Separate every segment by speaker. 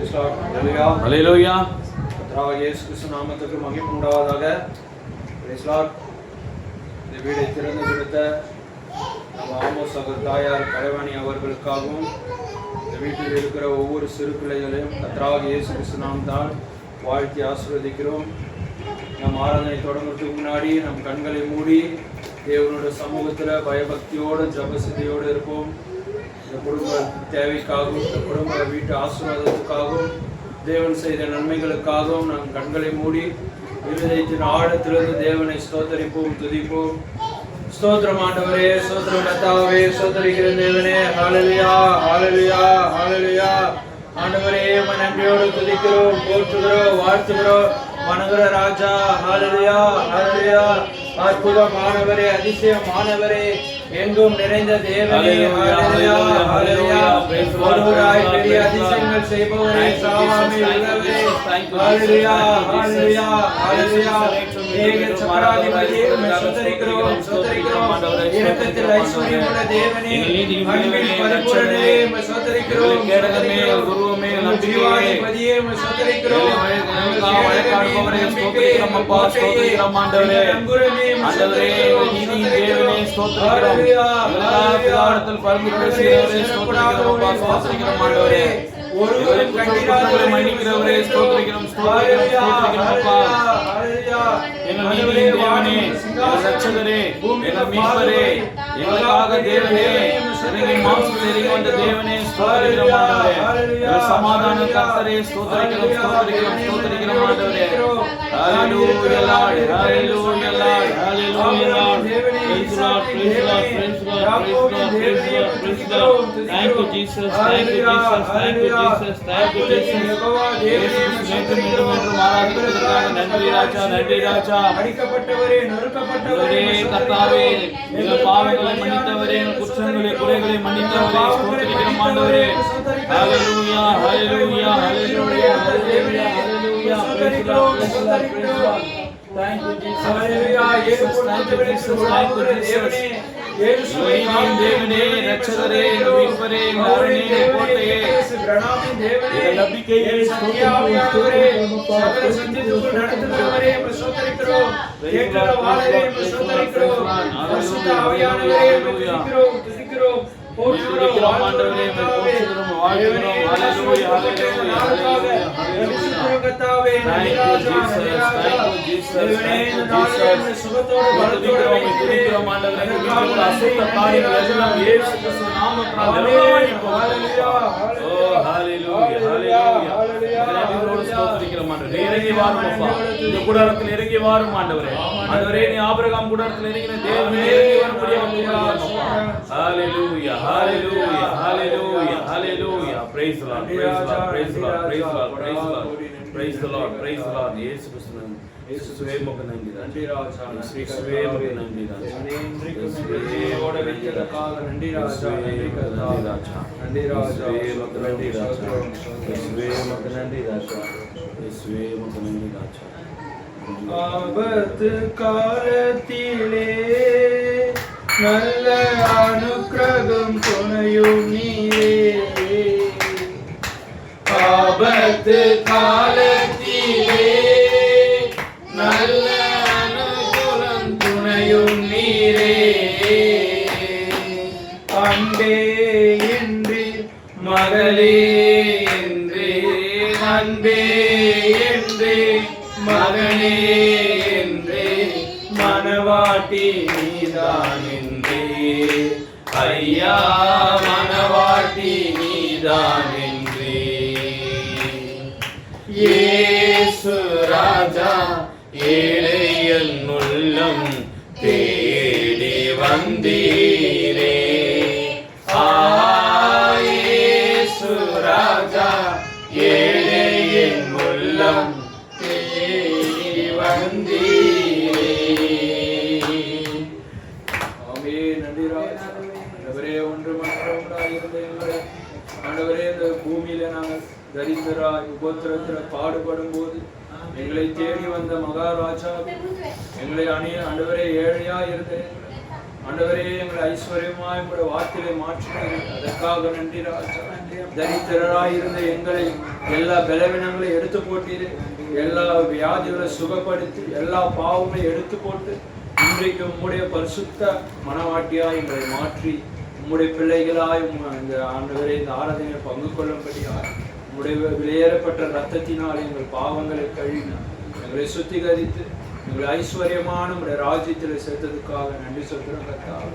Speaker 1: ஹல்லேலூயா.
Speaker 2: கர்த்தராகிய இயேசு கிறிஸ்து நாமத்துக்கு மகிமை உண்டாவதாக. Praise Lord. இந்த வீடை திறந்து கொடுத்த நம்ம ஆமோஸ் அவர் தாயார் கலைவாணி அவர்களுக்காகவும் இந்த வீட்டில் இருக்கிற ஒவ்வொரு சிறு பிள்ளைகளையும் கர்த்தராகிய இயேசு கிறிஸ்து நாமத்தால் வாழ்த்தி ஆசீர்வதிக்கிறோம். நம் ஆராதனை தொடங்குறதுக்கு முன்னாடி நம் கண்களை மூடி தேவனுடைய சமூகத்தில் பயபக்தியோடு ஜபசிதியோடு இருப்போம். இந்த குடும்ப தேவைக்காகவும் இந்த குடும்ப வீட்டு ஆசீர்வாதத்துக்காகவும் தேவன் செய்த நன்மைகளுக்காகவும் நம் கண்களை மூடி இருதயத்தின் ஆழத்திலிருந்து தேவனை ஸ்தோத்தரிப்போம், துதிப்போம். ஸ்தோத்திரம் ஆண்டவரே, ஸ்தோத்திரம் கர்த்தாவே, ஸ்தோத்தரிக்கிற தேவனே. ஹல்லேலூயா, ஹல்லேலூயா, ஹல்லேலூயா. ஆண்டவரே, உம்மை நன்றியோடு துதிக்கிறோம், போற்றுகிறோம், வாழ்த்துகிறோம். வணங்குற ராஜா. ஹல்லேலூயா, ஹல்லேலூயா. அற்புதமானவரே, அதிசயமானவரே, எங்கும் நிறைந்த தேவனே. ஹல்லேலூயா, ஹல்லேலூயா. ஒருவராய் பெரிய அதிசயங்கள் செய்பவரே, சாவாமை உள்ளவரே. ஹல்லேலூயா, ஹல்லேலூயா, ஹல்லேலூயா. ஏக சக்கராதிபதியே, உம்மை ஸ்தோத்திரிக்கிறோம், ஸ்தோத்திரிக்கிறோம். இரக்கத்தில் ஐஸ்வரியமுள்ள தேவனே, அன்பின் பரிபூரணரே, உம்மை ஸ்தோத்திரிக்கிறோம்.
Speaker 1: கேடகமே, குருவே,
Speaker 2: ஜீவாதிபதியே, உம்மை ஸ்தோத்திரிக்கிறோம்.
Speaker 1: வழக்காடுபவரே, ஸ்தோத்திரிக்கிறோம் அப்பா, ஸ்தோத்திரிக்கிறோம் ஆண்டவரே. ஆண்டவரே, நீதியின் தேவனே, ஸ்தோத்திரிக்கிறோம். எல்லா பிதாவிடத்தில் பரிந்து பேசுகிறவரே, ஸ்தோத்திரிக்கிறோம் அப்பா, ஸ்தோத்திரிக்கிறோம் ஆண்டவரே. ஒருவரும் கண்டிராதவரை மன்னிக்கிறவரே, ஸ்தோத்திரிக்கிறோம், ஸ்தோத்திரிக்கிறோம், ஸ்தோத்திரிக்கிறோம் அப்பா. எங்கள் நீதியின் தேவனே, எங்கள் ரட்சகரே, எங்கள் மீட்பரே, எங்களுக்காக தேவனே, இறங்கி மாம்சத்தில் இறங்கி வந்த தேவனே, ஸ்தோத்திரிக்கிறோம் ஆண்டவரே. எங்கள் சமாதான கர்த்தரே, ஸ்தோத்திரிக்கிறோம், ஸ்தோத்திரிக்கிறோம், ஸ்தோத்திரிக்கிறோம் ஆண்டவரே. ஹல்லேலூயா Lord, hallelujah Lord, hallelujah Lord. Praise God, praise God, praise God, praise God, praise God, praise God. Thank you Jesus, thank you Jesus, thank you Jesus, thank you Jesus. மீண்டும் மீண்டும் மீண்டும் ஆராதிப்பதற்காக நன்றி ராஜா, நன்றி ராஜா.
Speaker 2: அடிக்கப்பட்டவரே, நொறுக்கப்பட்டவரே,
Speaker 1: கர்த்தாவே, எங்கள் பாவங்களை மன்னித்தவரே, எங்கள் குற்றங்களை குறைகளை மன்னித்தவரே, ஸ்தோத்திரிக்கிறோம் ஆண்டவரே. ஹல்லேலூயா, ஹல்லேலூயா, ஹல்லேலூயா, ஹல்லேலூயா, ஹல்லேலூயா. Praise God, praise God, praise God. Thank you Jesus.
Speaker 2: Hallelujah.
Speaker 1: Thank you Jesus, thank you Jesus. நீதியின் தேவனே, ரட்சகரே, மீட்பரே, மரணே, கோட்டையே, எங்கள் நம்பிக்கையே, ஸ்தோத்திரிக்கிறோம்,
Speaker 2: சகல சத்தியத்துக்குள் நடத்துகிறவரே, உம்மை ஸ்தோத்திரிக்கிறோம். கேட்கிற வாளரே, உம்மை ஸ்தோத்திரிக்கிறோம். பரிசுத்த ஆவியானவரே, உம்மை துதிக்கிறோம், துதிக்கிறோம், போற்றுகிறோம் ஆண்டவரே, உம்மை போற்றுகிறோம், வாழ்த்துகிறோம். ஹல்லேலூயா, ஹல்லேலூயா, ஹல்லேலூயா, ஹல்லேலூயா. கர்த்தாவே, நன்றி ராஜா, நன்றி ராஜா. தேவனே, இந்த நாளிலே சுகத்தோடு வளர்த்துகிறோம், துதிக்கிறோம் ஆண்டவரே. எங்கள் அசுத்த காரியங்கள் எல்லாம் இயேசு கிறிஸ்து நாமத்தினால் நிறைவாயிருக்கும். ஹல்லேலூயா,
Speaker 1: ஓ ஹல்லேலூயா, ஹல்லேலூயா, ஹல்லேலூயா. நன்றியோடு ஸ்தோத்திரிக்கிறோம் ஆண்டவரே. இறங்கி வாரும் அப்பா, இந்த கூடாரத்தில் இறங்கி வாரும் ஆண்டவரே. ஆண்டவரே, நீ ஆபிரகாம் கூடாரத்தில் இறங்கின தேவனே, இறங்கி வரக்கூடிய ஹல்லேலூயா, ஹல்லேலூயா, ஹல்லேலூயா, ஹல்லேலூயா. Praise the Lord, praise the Lord, praise the Lord, praise the Lord, praise the Lord, praise the Lord, praise the Lord. இயேசு கிறிஸ்துவின் இயேசுவே உமக்கு நன்றி ராஜா, இயேசுவே உமக்கு நன்றி ராஜா.
Speaker 2: இயேசுவோட வெற்றிக்காக நன்றி ராஜா, நன்றி ராஜா, நன்றி ராஜா, நன்றி ராஜா,
Speaker 1: இயேசுவே உமக்கு நன்றி ராஜா, இயேசுவே உமக்கு நன்றி ராஜா.
Speaker 2: ஆபத்து காலத்திலே நல்ல அனுக்கிரகம் துணையும் நீரே. ஆபத்து காலத்திலே நல்ல அனுகூலம் துணையும் நீரே. அன்பே என்று மகளே என்று, அன்பே என்று மகனே என்று, மனவாட்டி நீதான் என்றே. ஐயா, மனவாட்டி நீதான் என்றே. இயேசு ராஜா, ஏழையல் உள்ளம் தேடி வந்தீரே. இயேசு ராஜா, ஏழையல் உள்ளம் தேடி வந்தீரே. ஆமே. நன்றி ராஜா. ஆண்டவரே, ஒன்றுமற்றவராய் இருந்த எங்களை ஆண்டவரே, இந்த பூமியில நாங்கள் தரித்திராய் உபத்திரத்தில் பாடுபடும் போது எங்களை தேடி வந்த மகாராஜா, எங்களை ஆண்டவரே ஏழையா இருந்த ஆண்டவரே எங்களை ஐஸ்வர்யமாய் உங்களுடைய வார்த்தையை மாற்றினீர்கள். அதற்காக நன்றி ராஜா. தரித்திரராயிருந்த எங்களை எல்லா பலவீனங்களையும் எடுத்து போட்டீரு. எல்லா வியாதிகளை சுகப்படுத்தி எல்லா பாவங்களையும் எடுத்து போட்டு இன்றைக்கு உம்முடைய பரிசுத்த மனவாட்டியாய் எங்களை மாற்றி உம்முடைய பிள்ளைகளாய் இந்த ஆண்டவரே இந்த ஆராதனையை பங்கு கொள்ளும்படியாய் உம்முடைய வெளியேறப்பட்ட ரத்தத்தினால் எங்கள் பாவங்களை கழுவினார். எங்களை சுத்திகரித்து எங்களை ஐஸ்வர்யமான உடைய ராஜ்யத்தில் சேர்த்ததுக்காக நன்றி சொல்கிறோம் கர்த்தாவே.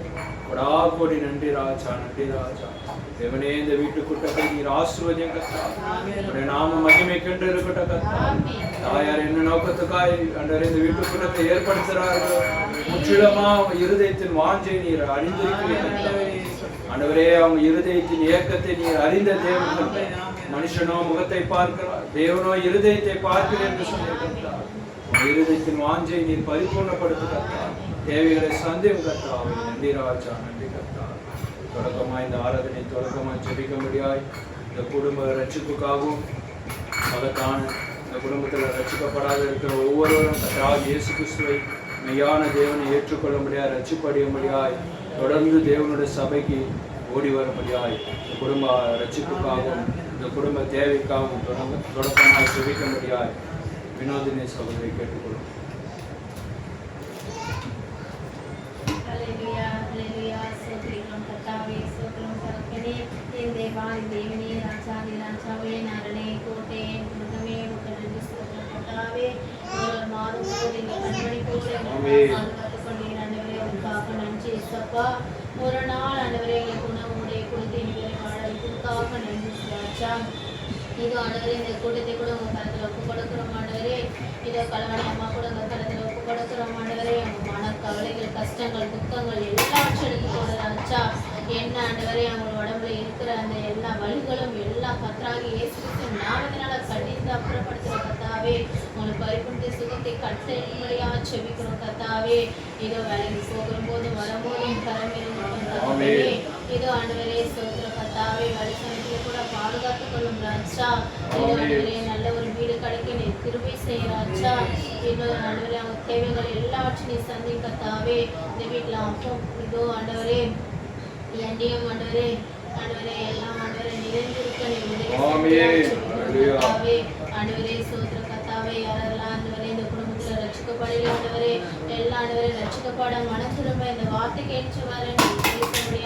Speaker 2: கொடாகோடி நன்றி ராஜா, நன்றி ராஜா. தேவனே இந்த வீட்டுக்குட்டத்தை நீர் ஆசீர்வதியும் கர்த்தாவே. உடைய நாம மகிமைக்கென்று இருக்கட்டும் கர்த்தாவே. தாயார் என்ன நோக்கத்துக்காய் ஆண்டவரே இந்த வீட்டுக்குட்டத்தை ஏற்படுத்துகிறார்களோ முற்றிலுமா அவங்க இருதயத்தின் வாஞ்சை நீர் அறிந்திருக்கிறீர்கள் ஆண்டவரே. அவங்க இருதயத்தின் இயக்கத்தை நீர் அறிந்த தேவன். மனுஷனோ முகத்தை பார்க்கிறார், தேவனோ இருதயத்தை பார்க்கிறேன் என்று சொல்லியிருக்கிறார். இருதயத்தின் வாஞ்சை நீர் பரிபூர்ணப்படுத்த கர்த்தாவே. தேவைகளை சந்தேகம் கர்த்தாவே. நன்றி ராஜா, நன்றி கர்த்தாவே. தொடக்கமாய் இந்த ஆராதனை தொடக்கமாய் ஜெபிக்க முடியாய் இந்த குடும்ப ரட்சிப்புக்காகவும் மகத்தான இந்த குடும்பத்தில் ரட்சிக்கப்படாத இருக்கிற ஒவ்வொருவரும் கர்த்தாவே இயேசு கிறிஸ்துவை மெய்யான தேவனை ஏற்றுக்கொள்ள முடியாது, ரட்சிப்படைய முடியாய் தொடர்ந்து தேவனுடைய சபைக்கு ஓடி வர முடியாய் இந்த குடும்ப ரட்சிப்புக்காகவும் இந்த குடும்ப தேவைக்காகவும் தொடக்கமாக ஜெபிக்க முடியாய் வினோதினி சகோதரி கேட்டுக்கொள்ளும்.
Speaker 3: ஒரு நாள் ஆண்டவரே உணவுடைய கொடுத்து வாழ நன்றி. இது ஆண்டவரே இந்த கூட்டத்தை கூட உங்க கருத்துல ஒப்பு கொடுக்கிறோம் ஆண்டவரே. இதோ கல்வனை அம்மா கூட உங்க கருத்துல ஒப்பு கொடுக்கிறோம் ஆண்டவரே. அவங்க மன கவலைகள் கஷ்டங்கள் துக்கங்கள் எல்லாவற்றையும் போடுறாச்சா என்ன ஆண்டவரே அவங்க உடம்புல இருக்கிற அந்த எல்லா வலிகளும் எல்லா கத்தராகி இயேசு கிறிஸ்து நாமத்தினால கடிந்து அப்புறப்படுத்துகிற கத்தாவே உங்களுக்கு பரிபூர்ண சுகத்தை கட்டளையா செபிக்கிறோம் கத்தாவே. இதோ வேலைக்கு போகும்போதும் வரும்போதும் கரமிருந்தே இதோ ஆண்டவரே சோதர கத்தாவே வழி சமயத்திலே கூட பாதுகாத்துக் கொள்ளும் ராஜா. இதோ ஆண்டவரே நல்ல ஒரு வீடு கிடைக்க நீ கிருபை செய்யறாச்சா. இதோ ஆண்டவரே அவங்க தேவைகள் எல்லாவற்றையும் நீ சந்தி கத்தாவே. இந்த வீட்டுல அப்போ இதோ ஆண்டவரே எண்ணியும் ஆண்டவரே ஆண்டவரே எல்லாம் ஆண்டவரே நிறைந்திருக்க நீ உதவி ஆண்டவரே சோதர கத்தாவே. யாரெல்லாம் ஆண்டவரே இந்த குடும்பத்துல ரட்சிக்கப்படல ஆண்டவரே எல்லா ஆண்டவரே ரட்சிக்கப்பட மனம் திரும்ப இந்த வார்த்தைக்கு ஏற்று வர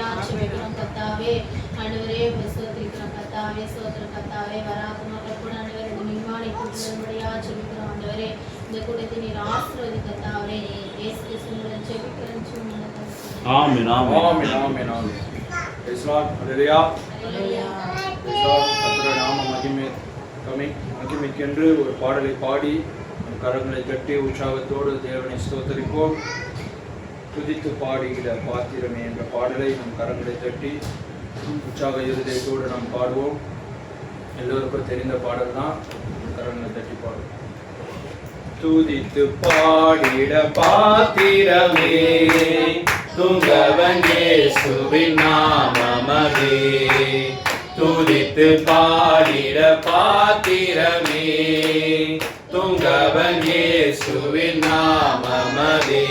Speaker 3: ஆட்சிக்கிறோம் கத்தாவே. ஆண்டவரே சோதரிக்கிறோம் கத்தாவே சோதர கத்தாவே. வராத மக்கள் கூட ஆண்டவரே நிர்மாணி கூட்டும்படியா செபிக்கிறோம் ஆண்டவரே. இந்த கூட்டத்தை நீர் ஆசீர்வதி கத்தாவே. இயேசு கிறிஸ்துவின் செபிக்கிறோம் சும்மா.
Speaker 1: Amen amen
Speaker 2: amen amen amen. Praise lord. Hallelujah. Hallelujah. Praise lord. கர்த்தருடைய நாம மகிமைக்கென்று ஒரு பாடலை பாடி கரங்களை கட்டி உற்சாகத்தோடு தேவனை ஸ்தோத்தரிப்போம். துதித்து பாடுகிற பாத்திரமே என்ற பாடலை நம் கரங்களை தட்டி உற்சாக இருதயத்தோடு நாம் பாடுவோம். எல்லோருக்கும் தெரிந்த பாடல் தான். கரங்களை தட்டி பாடுவோம். துதித்து பாடிட பாத்திரமே துங்கவன் இயேசுவின் நாமமே. துதித்து பாடிட பாத்திரமே துங்கவன் இயேசுவின் நாமமே.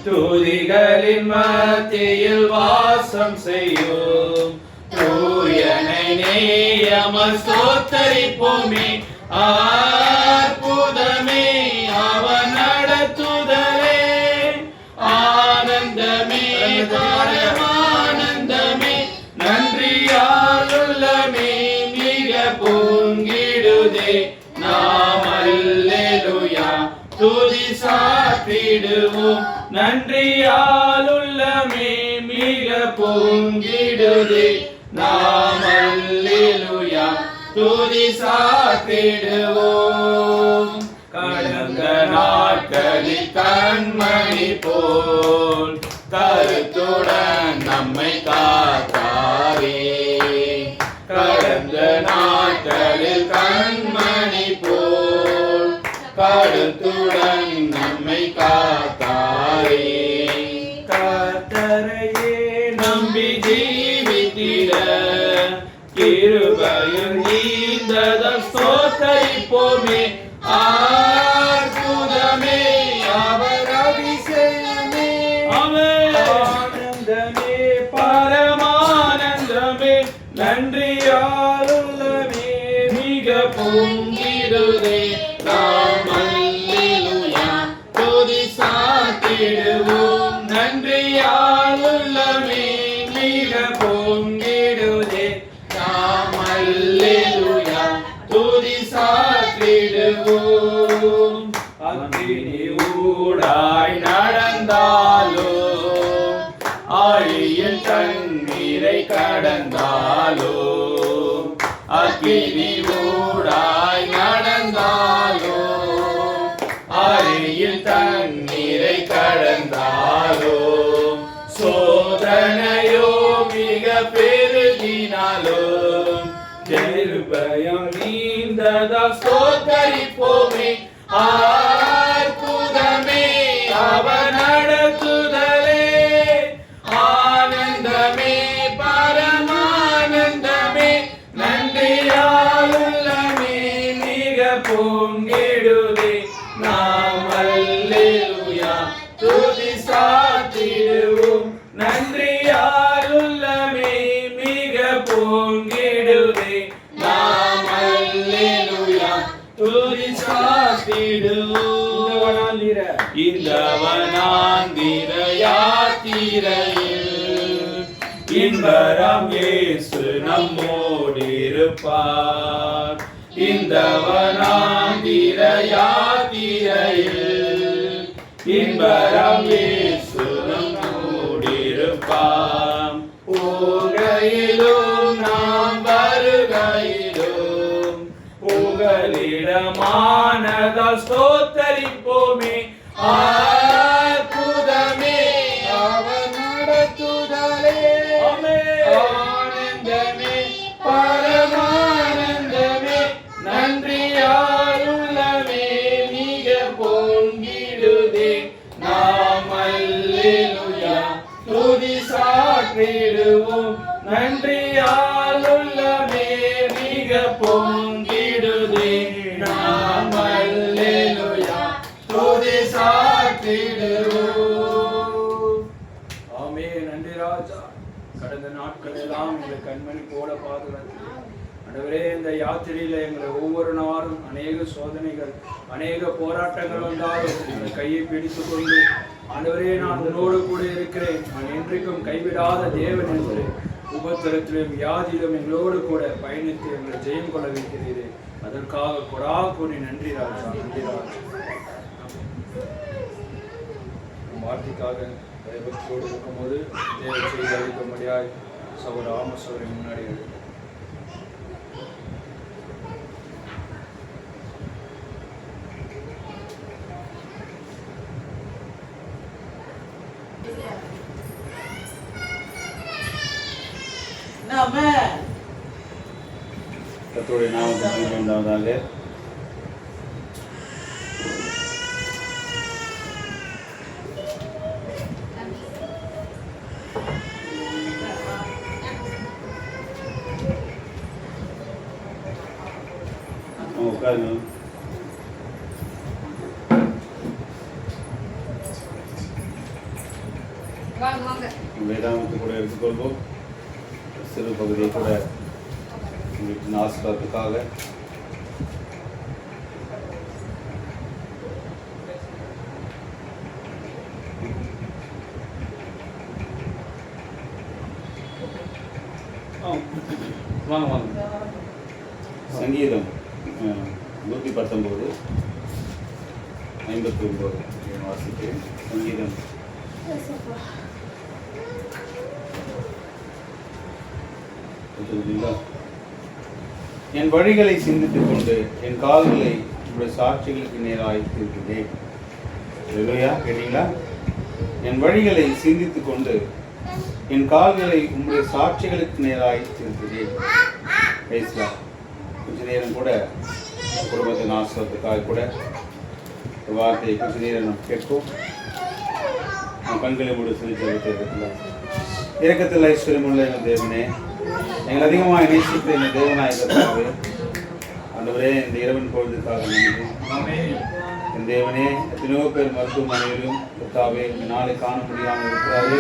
Speaker 2: துதிகளின் மத்தியில் வாசம் செய்யும் தூயனை நேயமல் ஸ்தோத்தரிப்போமே. அற்புதமே அவன் நடத்துதலே ஆனந்தமே ஆனந்தமே நன்றியாலுள்ளமே மிக பொங்கிடுதே. நாம் அல்லேலூயா துதி சாற்றிடுவோம். நன்றியாலுள்ளமே மிக பொங்கிடுதே. நாம் அல்லேலூயா துதி சாற்றிடுவோம். கடந்த நாட்களில் கண்மணி போல் கருத்துடன் நம்மை காத்தாரே. கடந்த நாட்களில் கண்மணி போல் கருத்துடன் நம்மை காத்தாரே. கர்த்தரையே நம்பி ஜீவித்திட கிருபையும் ஈந்ததம் ஸ்தோத்தரிப்போமே. அற்புதமே அவர் அதிசயமே ஆனந்தமே பரமானந்தமே நன்றியால்
Speaker 1: பொங்கிடுதே நாம் அல்லேலூயா துதி சாத்திடுவோம் நன்றியால் உள்ளமே மிக பொங்கிடுதே நாம் அல்லேலூயா துதி சாத்திடுவோம் அக்கினி ஊடாய் நடந்தாலோ ஆழியின் தண்ணீரை கடந்தாலோ அக்கினி ஊடாய் நடந்தாலோ ஆழியின் தண்ணீரை கடந்தாலோ சோதனையோ மிக பெருகினாலோ பயம் நீந்ததா ஸ்தோத்தரிப்போமே அற்புதமே அவர் நடத்துதலே ஆனந்தமே பரமானந்தமே நன்றியால் உள்ளமே மிக பொங்கிடுதே நாம் அல்லேலூயா துதி சாத்திடுவோம் நன்றியால் உள்ளமே மிக பொங்கிடுதே நாம் அல்லேலூயா துதி சாத்திடுவோம் இந்த வனாந்திர யாத்திரையில் இன்பராம் இயேசு நம்மோடு இருப்பார் இந்த வனாந்திர யாத்திரையில் இன்பராம் இயேசு நம்மோடு இருப்பார் போகையிலும் நாம் வருகையிலும் புகலிடமானதால் ஸ்தோத்தரிப்போமே அற்புதமே அவர் நடத்துதலே ஆனந்தமே பரமானந்தமே நன்றியால் உள்ளமே மிக பொங்கிடுதே நாம் அல்லேலூயா துதி சாற்றிடுவோம் நன்றியால் உள்ளமே மிக பொங்கிடுதே நாம் அல்லேலூயா துதி சாற்றிடுவோம். ஆமென். நன்றி ராஜா. கடந்த நாட்கள் எல்லாம் எங்களை கண்மணி போல பாதுகாத்து ஆண்டவரே இந்த யாத்திரையில எங்களை ஒவ்வொரு நாளும் அநேக சோதனைகள் அநேக போராட்டங்கள் வந்தாலும் எங்களை கையை பிடித்து கொண்டு ஆண்டவரே நான் உன்னோடு கூட இருக்கிறேன் நான் என்றைக்கும் கைவிடாத தேவன் என்று உபத்திரத்திலும் வியாதியிலும் எங்களோடு கூட பயணித்து எங்களை ஜெயம் கொள்ள வைக்கிறீரே அதற்காக கொடா கூறி நன்றி ராஜா. நன்றி ராஜா. வார்த்தைக்காக பயபக்தியோடு இருக்கும்போது தேவ செய்தி அளிக்க முடியாது சகோதர ஆமசோரை முன்னாடி கர்த்தருடைய நாமத்துக்கு உண்டாவதாக. உட்காருங்க. வேதாந்தத்தை கூட எடுத்துக்கொள்வோம். சிறு பகுதியை கூட உங்களுக்கு ஆசீர்வாதத்துக்காக வாங்க வாங்க. சங்கீதம் 119 59 வாசிக்கிறேன். சங்கீதம் என் வழிகளை சிந்தித்துக் கொண்டு என் கால்களை உங்களுடைய சாட்சிகளுக்கு நேராக இருக்கிறேன். கேட்டீங்களா? என் வழிகளை சிந்தித்துக் கொண்டு என் கால்களை உங்களுடைய சாட்சிகளுக்கு நேராக இருக்கிறேன். பேசலாம். கொஞ்ச நேரம் கூட குடும்பத்தின் ஆசிரியத்துக்காக கூட வார்த்தையை கொஞ்ச நேரம் நாம் கேட்போம். கண்களை மூட சொல்லி இருக்கலாம். இரக்கத்தில் ஐஸ்வர்யமுள்ள எங்கள் தேவனே, எங்கள் அதிகமாக நேசித்த எங்கள் தேவனாயிருக்காவே ஆண்டவரே, இந்த இரவின் பொழுதுக்காக நன்றி. என் தேவனே, எத்தனையோ பேர் மருத்துவமனையிலும் கர்த்தாவே நாளை காண முடியாமல் இருக்கிறாரு.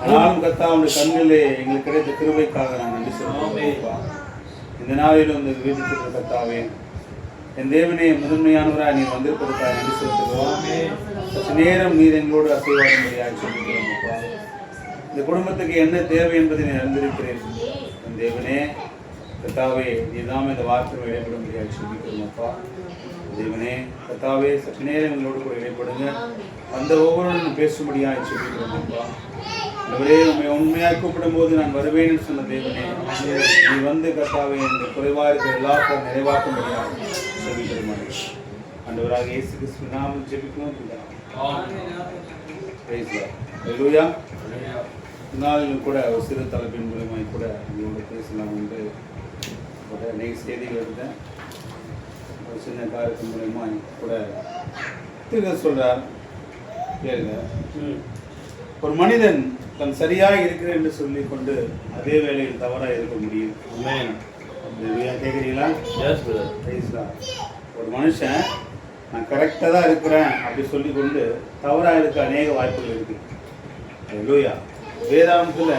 Speaker 1: ஆனாலும் கர்த்தாவுடைய கண்களிலே எங்களுக்கு கிடைத்த கிருபைக்காக நான் நன்றி சொல்லுவோம்.
Speaker 4: இந்த நாளில் வந்து வீட்டுக்கு கர்த்தாவே என் தேவனே முதன்மையானவராக நீர் வந்திருப்பதற்காக நன்றி செலுத்துகிறோம். சற்று நேரம் நீர் எங்களோடு அசைவாடும்படியாக சொல்லிக்கிறோம் அப்பா. இந்த குடும்பத்துக்கு என்ன தேவை என்பதை நீ அறிந்திருக்கிறேன் என் தேவனே. கர்த்தாவே நீதான் இந்த வார்த்தை இடைப்படும்படியாக சொல்லிக்கிறோம் அப்பா. தேவனே கர்த்தாவே சற்று நேரம் எங்களோடு கூட இடைப்படுங்க. அந்த ஒவ்வொருவரும் பேசும்படியாக சொல்லிக்கிறோம் அப்பா. அவரே உண்மை உண்மையாக கூப்பிடும் போது நான் வருவேன்னு சொன்ன தேவனே, நீ வந்து கர்த்தாவே இந்த குறைவாக இருக்கிற எல்லாத்தையும் நிறைவாக்கும்படியாக சொல்லிக்கிறோம். ஆண்டவராக இயேசு கிறிஸ்து நாமத்தில் ஜெபிக்கிறோம். ஹல்லேலூயா. நாளிலும் கூட ஒரு சிறு தலைப்பின் மூலமாக கூட உங்களோட பேசலாம் என்று அநேக செய்திகள் எடுத்தேன். ஒரு சின்ன காரியத்தின் மூலமா கூட திரும்ப சொல்றார் கேளுங்க. ஒரு மனிதன் தன் சரியாக இருக்கிறேன் என்று சொல்லி கொண்டு அதே வேளையில் தவறாக இருக்க முடியும். கேட்குறீங்களா? ஒரு மனுஷன் நான் கரெக்டாக தான் இருக்கிறேன் அப்படி சொல்லி கொண்டு தவறாக இருக்க அநேக வாய்ப்புகள் இருக்கு. லூயா. வேதாந்தத்தில்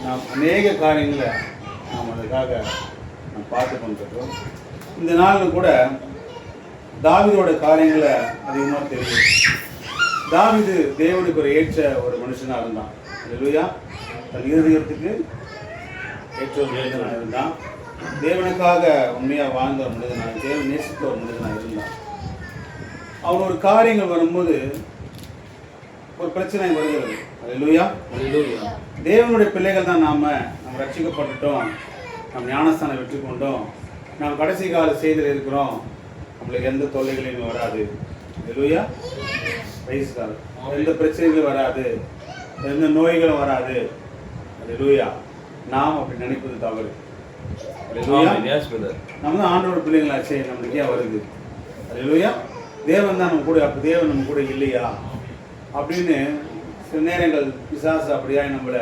Speaker 4: நாம் அநேக காரியங்களை நாம் அதுக்காக நாம் பார்த்து கொண்டிருக்கிறோம். இந்த நாளில் கூட தாவீதோட காரியங்களை அதிகமாக தெரியும். தாவீது தேவனுக்கு ஒரு ஏற்ற ஒரு மனுஷனாக இருந்தான். லூயா. தன் இருதயத்துக்கு ஏற்ற ஒரு மனிதனாக இருந்தான். தேவனுக்காக உண்மையாக வாழ்ந்த ஒரு மனிதனாக, தேவன் நேசித்த ஒரு மனிதனாக இருந்தான். அவன் ஒரு காரியங்கள் வரும்போது ஒரு பிரச்சனை வருகிறது. அல்லேலூயா. தேவனுடைய பிள்ளைகள் தான் நம்ம ரட்சிக்கப்பட்டுட்டோம், நாம் ஞானஸ்தானம் வெற்றி கொண்டோம், நாம் கடைசி கால செய்தில் இருக்கிறோம், நம்மளுக்கு எந்த தொல்லைகளையும் வராது. அல்லேலூயா. Praise God. எந்த பிரச்சனைகளும் வராது, எந்த நோய்களும் வராது. அல்லேலூயா. நாம் அப்படி நினைப்பது தவறு. நம்ம தான் ஆண்டோட பிள்ளைங்களாச்சே, நம்மளுக்கு ஏன் வருது? அல்லேலூயா. தேவன் தான் நம்ம கூட, அப்போ தேவன் நம்ம கூட இல்லையா அப்படின்னு சில நேரங்கள் பிசாசு அப்படியா நம்மளை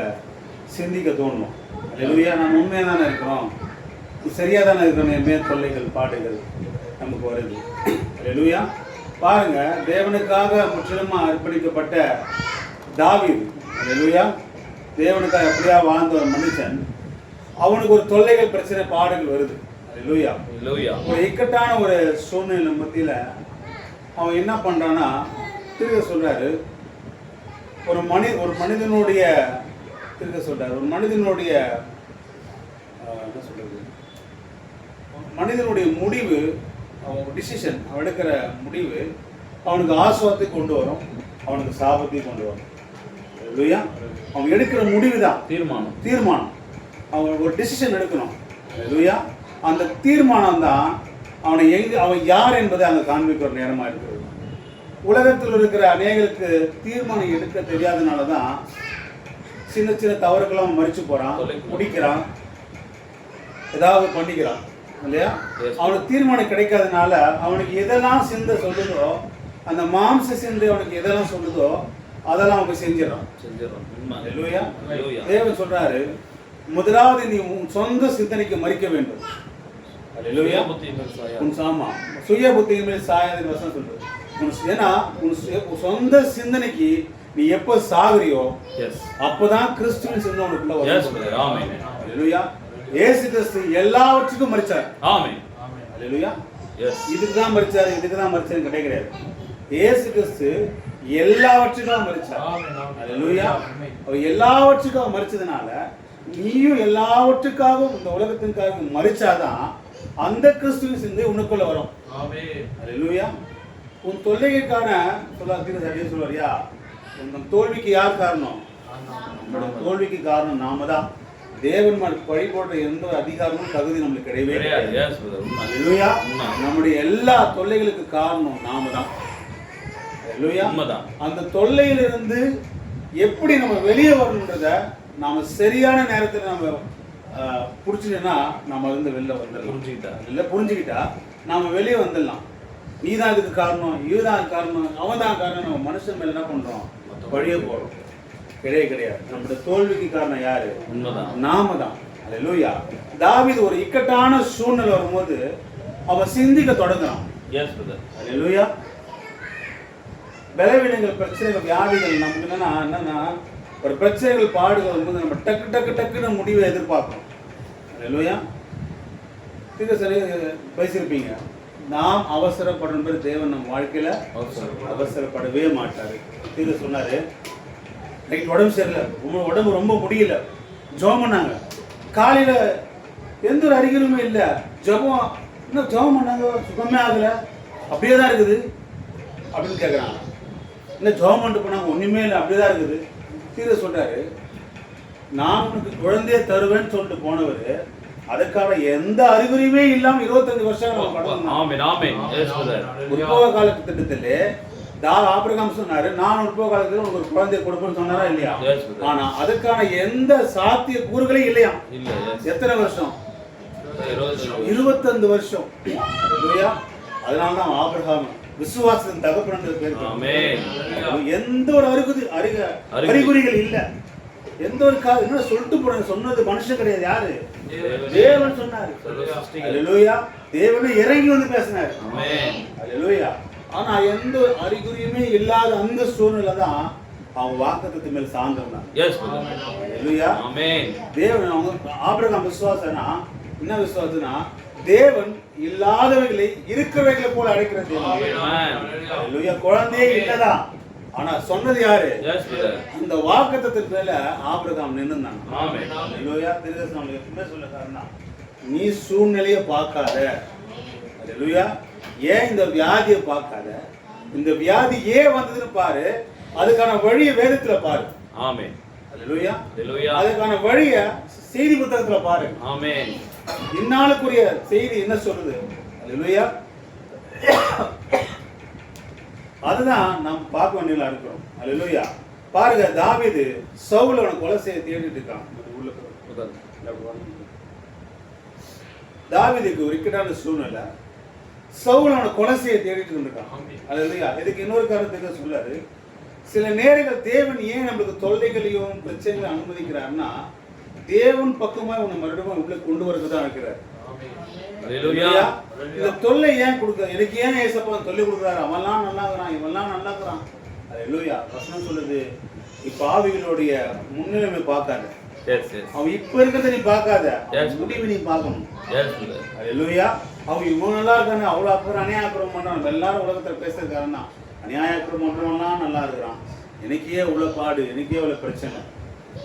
Speaker 4: சிந்திக்க தோணும். அல்லேலூயா. நம்ம உண்மையாக தானே இருக்கிறோம், சரியாக தானே இருக்கிறோம், என் மேல் தொல்லைகள் பாடுகள் நமக்கு வருது. அல்லேலூயா. பாருங்க, தேவனுக்காக முற்றிலுமாக அர்ப்பணிக்கப்பட்ட தாவீது, அல்லேலூயா, தேவனுக்காக எப்படியா வாழ்ந்த ஒரு மனுஷன், அவனுக்கு ஒரு தொல்லைகள் பிரச்சனை பாடுகள் வருது. அல்லேலூயா. ஒரு இக்கட்டான ஒரு சூழ்நிலை மத்தியில் அவன் என்ன பண்றான்னா, திருக்க சொல்றாரு, ஒரு மனிதனுடைய திருக்க சொல்றாரு, ஒரு மனிதனுடைய என்ன சொல்றது, மனிதனுடைய முடிவு, அவன் டிசிஷன், அவன் எடுக்கிற முடிவு அவனுக்கு ஆசுவாத்தை கொண்டு வரும், அவனுக்கு சாபத்தை கொண்டு வரும். இல்லையா? அவன் எடுக்கிற முடிவு தான் தீர்மானம். அவன் ஒரு டிசிஷன் எடுக்கணும். இல்லையா? அந்த தீர்மானம் தான் அவன் யார் என்பதை அங்கே காண்பிக்கிற நேரமாக இருக்கிறது. உலகத்தில் இருக்கிற அநேகருக்கு தீர்மானம் எடுக்க தெரியாதனால தான் சின்ன சின்ன தவறுகளும் மறிச்சு போகிறான், குடிக்கிறான், ஏதாவது பண்ணிக்கிறான். இல்லையா? அவனுக்கு தீர்மானம் கிடைக்காதனால அவனுக்கு எதெல்லாம் சிந்தை சொல்லுதோ, அந்த மாம்ச சிந்தை அவனுக்கு எதெல்லாம் சொல்லுதோ அதெல்லாம் அவனுக்கு செஞ்சிடறான். இல்லையா? தேவன் சொல்றாரு, முதலாவது நீ உன் சொந்த சிந்தனைக்கு மறிக்க வேண்டும். சுய புத்தியின் மேல் சாயாத வசனம் சொல்றது. ஏன்னா உன் சொந்த சிந்தனைக்கு நீ எப்ப சாகுறியோ அப்பதான் கிறிஸ்துவின் சிந்தனை உனக்குள்ள வரும். இயேசு கிறிஸ்து எல்லாவற்றுக்கும் மரிச்சார். இதுக்குதான் மரிச்சாரு, இதுக்குதான் மரிச்சாரு கிடையாது. இயேசு கிறிஸ்து எல்லாவற்றுக்கும் மரிச்சார். அவர் எல்லாவற்றுக்கும் மரிச்சதுனால நீயும் எல்லாவற்றுக்காகவும் இந்த உலகத்திற்காக மரிச்சாதான் அந்த கிறிஸ்துவின் சிந்தை உனக்குள்ள வரும். அல்லேலூயா. உன் தொல்லைக்கான சொல்லுவாரியா, உன் தோல்விக்கு யார் காரணம்? தோல்விக்கு காரணம் நாம தான். தேவன் பழி போடுற எந்த அதிகாரமும் தகுதி நம்மளுக்கு கிடையவே கிடையாது. அல்லேலூயா. நம்முடைய எல்லா தொல்லைகளுக்கு காரணம் நாம தான். அல்லேலூயா. அந்த தொல்லையிலிருந்து எப்படி நம்ம வெளியே வரணுன்றத நாம சரியான நேரத்தில் நம்ம புரிஞ்சுட்டா நம்ம இருந்து வெளில வந்துடலாம். புரிஞ்சுக்கிட்டா நாம வெளியே வந்துடலாம். நீ தான் இதுக்கு காரணம், இதுதான் காரணம், அவன் தான் காரணம், நம்ம மனுஷன் மேல என்ன பண்றோம்? வழியே போறோம். கிடையாது. நம்மளோட தோல்விக்கு காரணம் யாரு? நாம தான். அல்லேலூயா. தாவீது ஒரு இக்கட்டான சூழ்நிலை வரும்போது அவன் சிந்திக்க தொடங்குறான். அல்லேலூயா. பலவீனங்கள், பிரச்சனைகள், வியாதிகள் நமக்கு என்னன்னா ஒரு பிரச்சனைகள் பாடுகள் வரும்போது நம்ம டக்குன்னு முடிவை எதிர்பார்க்கணும். அல்லேலூயா. சரி பேசியிருப்பீங்க, நாம் அவசரப்படும் பேர் தேவன் நம்ம வாழ்க்கையில அவசரப்படவே மாட்டாரு. தீர்க்க சொன்னாரு, நைட் உடம்பு சரியில்லை, உடம்பு ரொம்ப முடியல, ஜெபம் பண்ணாங்க. காலையில எந்த ஒரு அறிகுறியுமே இல்லை, ஜெபம் இன்னும் ஜெபம் பண்ணாங்க, சுகமே ஆகல, அப்படியே தான் இருக்குது அப்படின்னு கேட்குறாங்க. இன்னும் ஜெபம் பண்ணிட்டு போனாங்க, ஒன்றுமே இல்லை, அப்படியே தான் இருக்குது. தீர்க்க சொல்றாரு, நான் உனக்கு குழந்தைய தருவேன்னு சொல்லிட்டு போனவர் அதுக்கான எந்த அறிகுறியுமே இல்லாம 25 வருஷம் உற்பவ கால திட்டத்திலே ஆபிரகாம் சொன்னாரு, நான் உற்பவ காலத்துல உங்களுக்கு ஒரு குழந்தைய கொடுப்பேன்னு சொன்னாரா இல்லையா? ஆனா அதுக்கான எந்த சாத்திய கூறுகளே இல்லையா? எத்தனை வருஷம்? 25 வருஷம். அதனாலதான் ஆபிரகாம் விசுவாசத்தின் தகப்பன் பேர். எந்த ஒரு அறிகுறிகள் இல்ல, எந்த ஒரு என்ன சொல்லிட்டு போறாங்க, சொன்னது மனுஷன் கிடையாது, யாரு? தேவன் சொன்னாரு. அல்லேலூயா. தேவனே இறங்கி வந்து பேசினாரு. அல்லேலூயா. ஆனா எந்த ஒரு அறிகுறியுமே இல்லாத அந்த சூழ்நிலை தான் அவன் வாக்குத்தத்தத்தின் மேல் சார்ந்திருந்தான். அல்லேலூயா. தேவன் அவங்க ஆபிரகாம் விசுவாசனா என்ன விசுவாசனா, தேவன் இல்லாதவைகளை இருக்கிறவைகளை போல அழைக்கிற தேவன். அல்லேலூயா. குழந்தையே இல்லதா, ஆனா சொன்னது யாரு? அந்த வாக்குத்தத்தத்தின் மேல ஆபிரகாம் நின்னுனான். அல்லேலூயா. திருதேசம் எப்பவுமே சொல்லுறாருன்னா, நீ சூழ்நிலைய பார்க்காத. அல்லேலூயா. ஏன் இந்த வியாதியை பார்க்காத, இந்த வியாதி ஏன் வந்ததுன்னு பாரு, அதுக்கான வழியை வேதத்துல பாரு. ஆமென். அல்லேலூயா. அதுக்கான வழிய செய்தி புத்தகத்துல பாரு. ஆமென். இந்நாளுக்குரிய செய்தி என்ன சொல்லுது? அல்லேலூயா. அதுதான் நாம் பார்க்க வேண்டியதா இருக்கிறோம். அல்லேலூயா. பாருங்க, தாவீது சவுல் அவனை கொலை செய்ய தேடிட்டு இருக்கான். தாவீதுக்கு ஒரு இக்கட்டான சூழ்நிலை, சவுல் அவனை கொலை செய்ய தேடிட்டு இருக்கான். அல்லேலூயா. இதுக்கு இன்னொரு காரணத்துக்கு சொல்லாரு, சில நேரங்கள் தேவன் ஏன் நம்மளுக்கு தொல்லைகளையும் பிரச்சனைகளையும் அனுமதிக்கிறார்னா, தேவன் பக்கமா உன்னை மறுபடியும் உள்ள கொண்டு வரதுதான் இருக்கிறார். இந்த தொல்லை ஏன் கொடுக்க, எனக்கு ஏன் ஏசப்பா தொல்லை கொடுக்குறாரு? அவன்லாம் நல்லா இருக்கிறான், இவன்லாம் நல்லா இருக்கிறான். அல்லேலூயா. வசனம் சொல்லுது, இப்ப ஆவிகளுடைய முன்னிலைமை பார்க்காத, அவன் இப்ப இருக்கிறத நீ பார்க்காத, முடிவு நீ பார்க்கணும். அல்லேலூயா. அவன் இவன் நல்லா இருக்கானே, அவ்வளவு அப்புறம் அநியாயக்குறம் பண்றான். எல்லாரும் உலகத்துல பேசுறதுக்காரன் தான், அநியாயக்குறம் பண்றவன்லாம் நல்லா இருக்கிறான், எனக்கே உள்ள பாடு, எனக்கே உள்ள பிரச்சனை.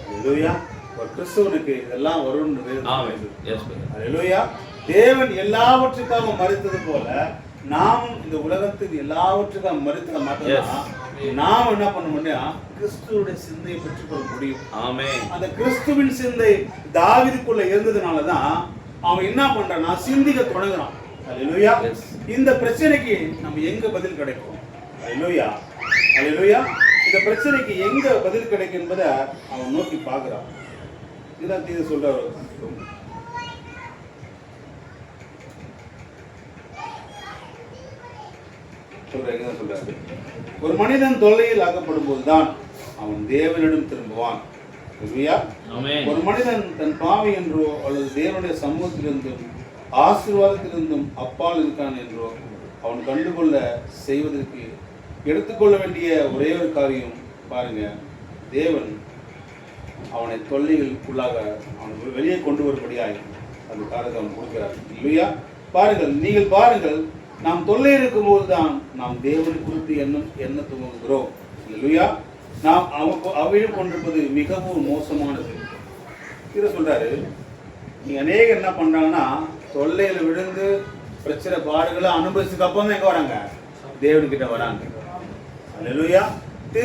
Speaker 4: அல்லேலூயா. ஒரு கிறிஸ்தவனுக்கு இதெல்லாம் வரும். அல்லேலூயா. தேவன் எல்லாவற்றுக்காக மரித்தது போல நாமும் இந்த உலகத்துக்கு எல்லாவற்றுக்காக மரித்த மாட்டோம். நாம் என்ன பண்ண முடியும்? கிறிஸ்துவுடைய சிந்தையை பெற்றுக்கொள்ள முடியும். அந்த கிறிஸ்துவின் சிந்தை தாவீதுக்குள்ள இருந்ததுனாலதான் அவன் என்ன பண்றான்னா, சிந்திக்க தொடங்குறான். அல்லேலூயா. இந்த பிரச்சனைக்கு நம்ம எங்க பதில் கிடைக்கும்? அல்லேலூயா. அல்லேலூயா. இந்த பிரச்சனைக்கு எங்க பதில் கிடைக்கும் என்பதை அவன் நோக்கி பார்க்கிறான். இதுதான் தீது சொல்றாரு. சொல்றாரு, ஒரு மனிதன் தொல்லையில் அகப்படும் போதுதான் அவன் தேவனிடம் திரும்புவான். ஒரு மனிதன் தன் பாவி என்றோ அல்லது தேவனுடைய சமூகத்திலிருந்தும் ஆசீர்வாதத்திலிருந்தும் அப்பால் இருக்கான் என்றோ அவன் கண்டுகொள்ள செய்வதற்கு எடுத்துக்கொள்ள வேண்டிய ஒரே ஒரு காரியம் பாருங்க, தேவன் அவனை தொல்லைகளுக்குள்ளாக அவனை வெளியே கொண்டு வரும்படியாய் அந்த காரியத்தை அவன் கொடுக்கிறார். இல்லையா? பாருங்கள், நீங்கள் பாருங்கள், நாம் தொல்லை இருக்கும் போதுதான் நாம் தேவனை குறித்து எண்ண துவங்குகிறோம். இல்லையா? நாம் அவையும் கொண்டிருப்பது மிகவும் மோசமானது. இதை சொல்றாரு, நீங்க அநேகம் என்ன பண்றாங்கன்னா, தொல்லையில விழுந்து பிரச்சனை பாடுகளை அனுபவிச்சதுக்கு அப்புறம் தான் எங்க வராங்க? தேவன்கிட்ட வராங்க. அல்லேலூயா.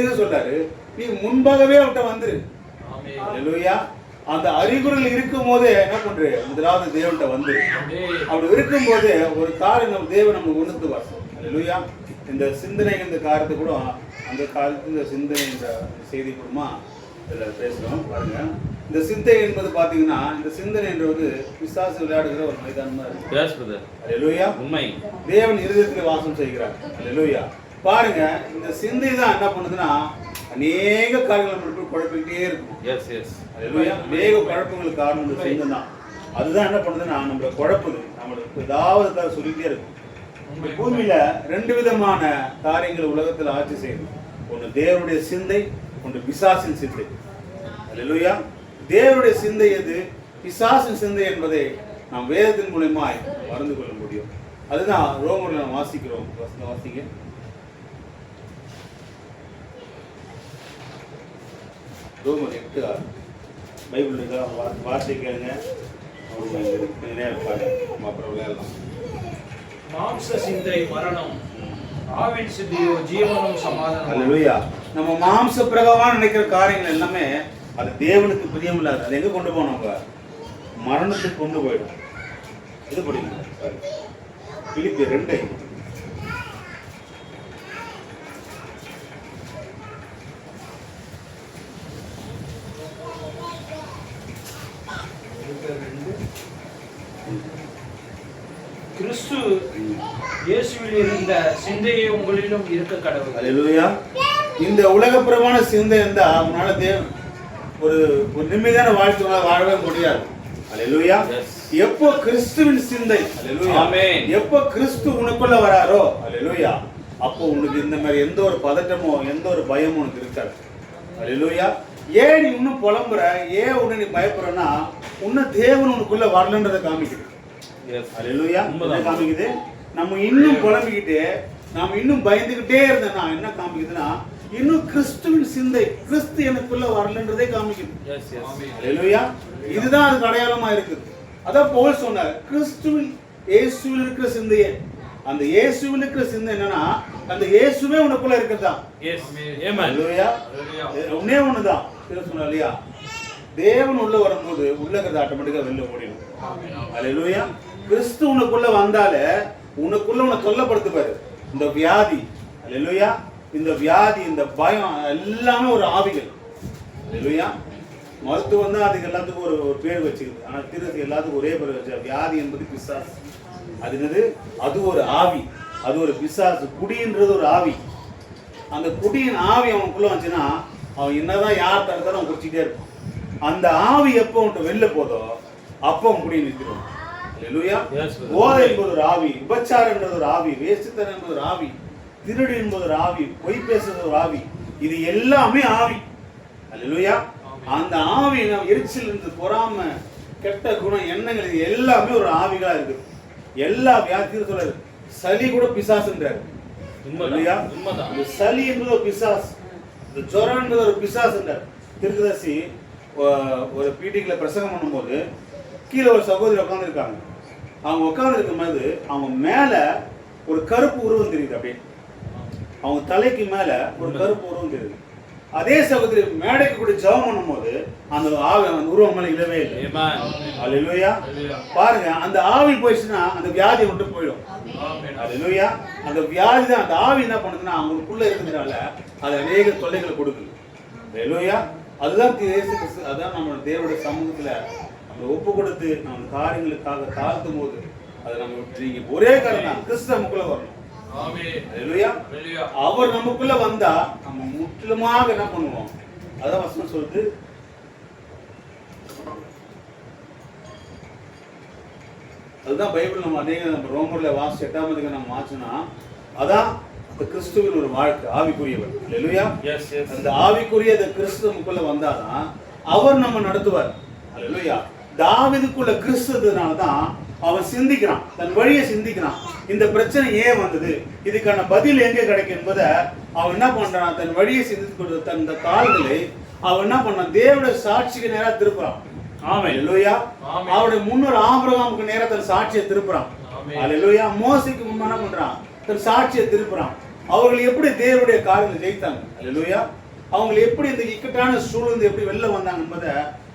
Speaker 4: இது சொல்றாரு, நீ முன்பாகவே அவர்கிட்ட வந்துரு. அல்லேலூயா. அந்த அறிகுறிகள் இருக்கும் போதே என்ன பண்ற? முதலாவது தேவன்கிட்ட வந்து அப்படி இருக்கும் போதே ஒரு காரியம் நம்ம தேவன் நம்ம உணர்த்துவார். அல்லேலூயா. இந்த சிந்தனை இந்த காரியத்தை கூட அந்த காலத்துல இந்த சிந்தனை என்ற செய்தி கூடமா இதில் பேசுகிறோம். பாருங்க, இந்த சிந்தை என்பது பார்த்தீங்கன்னா, இந்த சிந்தனை என்றது பிசாசு விளையாடுகிற ஒரு மைதானமா இருக்கு. அல்லேலூயா. உண்மை. தேவன் இருதயத்தில் வாசம் செய்கிறார். அல்லேலூயா. பாருங்க, இந்த சிந்தை தான் என்ன பண்ணுதுன்னா, அநேக காரியங்கள் நம்மளுக்கு குழப்பிக்கிட்டே இருக்கும். அல்லேலூயா. அநேக குழப்பங்களுக்கு காரணம் இந்த சிந்தை தான். அதுதான் என்ன பண்ணுதுன்னா, நம்மளை குழப்புது, நம்மளுக்கு ஏதாவது சொல்லிட்டே இருக்கும். பூமியில ரெண்டு விதமான காரியங்கள் உலகத்தில் ஆட்சி செய்யுது. ஒன்று தேவனுடைய சிந்தை, ஒன்று பிசாசின் சிந்தை. அல்லேலூயா. தேவனுடைய சிந்தை எது, பிசாசின் சிந்தை என்பதை நாம் வேதத்தின் மூலமாய் மறந்து கொள்ள முடியும். அதுதான் ரோமர்ல நாம் வாசிக்கிறோம். வாசிங்க. ரோமர் 8:6. பைபிள் இருக்கா? வார்த்தை கேளுங்க. அவங்க நேரம் பாருங்க, அப்புறம் விளையாடலாம்.
Speaker 2: மாம்ச சிந்தை மரணம், ஆவின் சிந்தையோ ஜீவனும் சமாதானம்.
Speaker 4: அல்லேலூயா. நம்ம மாம்ச பிரகாரமா நினைக்கிற காரியங்கள் எல்லாமே அது தேவனுக்கு பிரியமில்லாது. அது எங்க கொண்டு போனோம்? மரணத்துக்கு கொண்டு போயிடும். இது படிங்க. பிலிப்பியர் 2.
Speaker 2: கிறிஸ்து இயேசுவில் இருந்த சிந்தையை உங்களிலும் இருக்க கடவுள்.
Speaker 4: அல்லேலூயா. இந்த உலகப்பிரமான சிந்தை இருந்தா உன்னால ஒரு நிம்மதியான வாழ்க்கை வாழவே முடியாது. அல்லேலூயா. எப்போ கிறிஸ்துவின் சிந்தை, அல்லேலூயா,
Speaker 1: ஆமென்,
Speaker 4: எப்போ கிறிஸ்து உனக்குள்ள வராரோ, அல்லேலூயா, அப்போ உனக்கு இந்த மாதிரி எந்த ஒரு பதட்டமோ எந்த ஒரு பயமும் உனக்கு இருக்காது. அல்லேலூயா. ஏன் நீ இன்னும் புலம்புற, ஏன் உன்னை நீ பயப்படுறன்னா இன்னும் தேவன் உனக்குள்ள வரலன்றதை காமிக்குது. அல்லேலூயா. காமிக்குது. நம்ம இன்னும் புலம்பிக்கிட்டு நாம இன்னும் பயந்துகிட்டே இருந்தோம்னா என்ன காமிக்குதுன்னா இன்னும் கிறிஸ்துவின் சிந்தை, கிறிஸ்து எனக்குள்ள வரலன்றதே காமிக்குது. அல்லேலூயா. இதுதான் அதுக்கு அடையாளமா இருக்குது. அதான் பவுல் சொன்னார், கிறிஸ்துவில் இயேசுவில் இருக்கிற சிந்தையே. அந்த இயேசுவில் இருக்கிற சிந்தை என்னன்னா அந்த இயேசுவே உனக்குள்ள இருக்கிறதா. அல்லேலூயா. ஒண்ணே ஒண்ணுதான் சொன்னா இல்லையா, தேவன் உள்ள வரும்போது உள்ள இருக்கிறது ஆட்டோமேட்டிக்கா வெளில ஓடிடும். அல்லேலூயா. கிறிஸ்து உனக்குள்ள வந்தாலே உனக்குள்ள உன்னை தொல்லப்படுத்துப்பாரு. இந்த வியாதி, அல்லேலூயா, இந்த வியாதி, இந்த பயம் எல்லாமே ஒரு ஆவிகள். அல்லேலூயா. மருத்துவம் தான் அதுக்கு எல்லாத்துக்கும் ஒரு பேர் வச்சுக்குது. ஆனால் தீர்வுக்கு எல்லாத்துக்கும் ஒரே பேர் வச்சு, வியாதி என்பது பிசாசு. அது என்னது? அது ஒரு ஆவி, அது ஒரு பிசாசு. குடின்றது ஒரு ஆவி. அந்த குடியின் ஆவி அவனுக்குள்ள வந்துச்சுன்னா அவன் என்னதான் யார் தரத்தாலும் அவன் குடிச்சிட்டே இருப்பான். அந்த ஆவி எப்போ அவன்கிட்ட வெளில போதோ அப்போ அவன் குடியை நிறுத்திடுவான். அல்லேலூயா. போதை என்பது ஒரு ஆவி, விபச்சாரம் என்பது ஒரு ஆவி, வேசித்தனம் என்பது ஒரு ஆவி, திருடு என்பது ஒரு ஆவி, பொய் பேசுறது ஒரு ஆவி. இது எல்லாமே ஆவி. அல்லேலூயா. அந்த ஆவி எரிச்சல் இருந்து பொறாம, கெட்ட குணம், எண்ணங்கள், இது எல்லாமே ஒரு ஆவிகளா இருக்கு. எல்லா வியாதியும் சொல்றாரு. சளி கூட பிசாசுன்றாரு. இந்த சளி என்பது ஒரு பிசாஸ், இந்த ஜுரம் என்பது ஒரு பிசாசுன்றார். திருக்கதர்சி ஒரு பீட்டிங்ல பிரசங்கம் பண்ணும்போது கீழே ஒரு சகோதரி உட்காந்துருக்காங்க. அவங்க உட்காந்துருக்கும் போது அவங்க மேல ஒரு கருப்பு உருவம் தெரியுது. அப்படியே அவங்க தலைக்கு மேல ஒரு கருப்பு உருவம் தெரியுது. அதே சகோதரி மேடைக்கு கூட ஜெபம் பண்ணும்போது அந்த ஆவி அந்த உருவம் மேல இல்லவே இல்லை. அல்லேலூயா. பாருங்க, அந்த ஆவி போயிடுச்சுன்னா அந்த வியாதி விட்டு போயிடும். அல்லேலூயா. அந்த வியாதி தான் அந்த ஆவி என்ன பண்ணுதுன்னா அவங்களுக்குள்ள இருக்கிறதுனால அது அநேக தொல்லைகளை கொடுக்குது. அல்லேலூயா. அதுதான் அதான் நம்ம தேவனுடைய சமூகத்துல நம்ம ஒப்பு கொடுத்து நம்ம காரியங்களுக்காக தாழ்த்தும் போது அது நம்ம நீங்க ஒரே காரணம் தான், கிறிஸ்து நமக்குள்ள வரணும். அவர் நமக்குள்ள வந்தா நம்ம முற்றிலுமாக என்ன பண்ணுவோம்? அதான் வசனம் சொல்லுது, அதுதான் பைபிள் நம்ம அதே நம்ம ரோமர்ல வாசி 8 நம்ம வாசிச்சோம்னா அதான் அந்த கிறிஸ்துவின் ஒரு வாழ்க்கை, ஆவிக்குரியவர். அல்லேலூயா. அந்த ஆவிக்குரிய அந்த கிறிஸ்து நமக்குள்ள வந்தாதான் அவர் நம்ம நடத்துவார். அல்லேலூயா. தாவீதுக்குள்ள கிறிஸ்துனால தான் அவன் சிந்திக்கிறான், தன் வழியை சிந்திக்கிறான். இந்த பிரச்சனை ஏன் வந்தது, இதுக்கான பதில் எங்கே கிடைக்கும் என்பதை அவன் என்ன பண்றான், தன் வழியை சிந்தித்து கொண்டு தன் கால்களை அவன் என்ன பண்ணான், தேவனுடைய சாட்சிக்கு நேரா திருப்புறான். அல்லேலூயா. அவருடைய முன்னோர் ஆபிரகாமுக்கு நேரா தன் சாட்சியை திருப்புறான். அல்லேலூயா. மோசேக்கு முன்ன என்ன பண்றான், தன் சாட்சியை திருப்புறான். அவர்கள் எப்படி தேவனுடைய காரியங்களை ஜெயித்தாங்க. அல்லேலூயா. அவங்க எப்படி இந்த இக்கட்டான சூழ்நிலை எப்படி வெளில வந்தாங்க என்பதை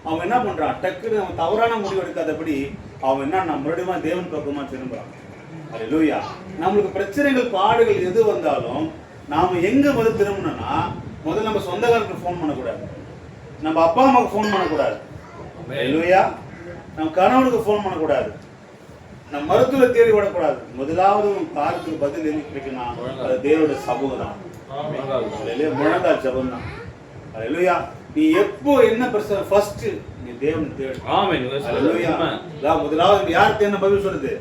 Speaker 4: அவன் என்ன பண்றான், டக்குன்னு அவன் தவறான முடிவு எடுக்காதபடி அவன் என்ன மறுபடியும் தேவன் பக்கமா திரும்புறான். அல்லேலூயா. நம்மளுக்கு பிரச்சனைகள் பாடுகள் எது வந்தாலும் நாம எங்க முதல் திரும்பணும்னா முதல்ல நம்ம சொந்தக்காரருக்கு ஃபோன் பண்ணக்கூடாது, நம்ம அப்பா அம்மாவுக்கு ஃபோன் பண்ணக்கூடாது. அல்லேலூயா. நம்ம கணவனுக்கு ஃபோன் பண்ணக்கூடாது, நம்ம மருத்துவரை தேடி விடக்கூடாது. முதலாவது காரியத்துக்கு பதில் எது கிடைக்கணும், அது தேவனுடைய சமூகம் தான். முழங்கால் ஜபம் தான். அல்லேலூயா. நீ எப்போ என்ன பிரச்சனை ஃபர்ஸ்ட் நீ தேவனை தேடு. அல்லேலூயா. முதலாவது யார் தேடின பதில் சொல்லுது,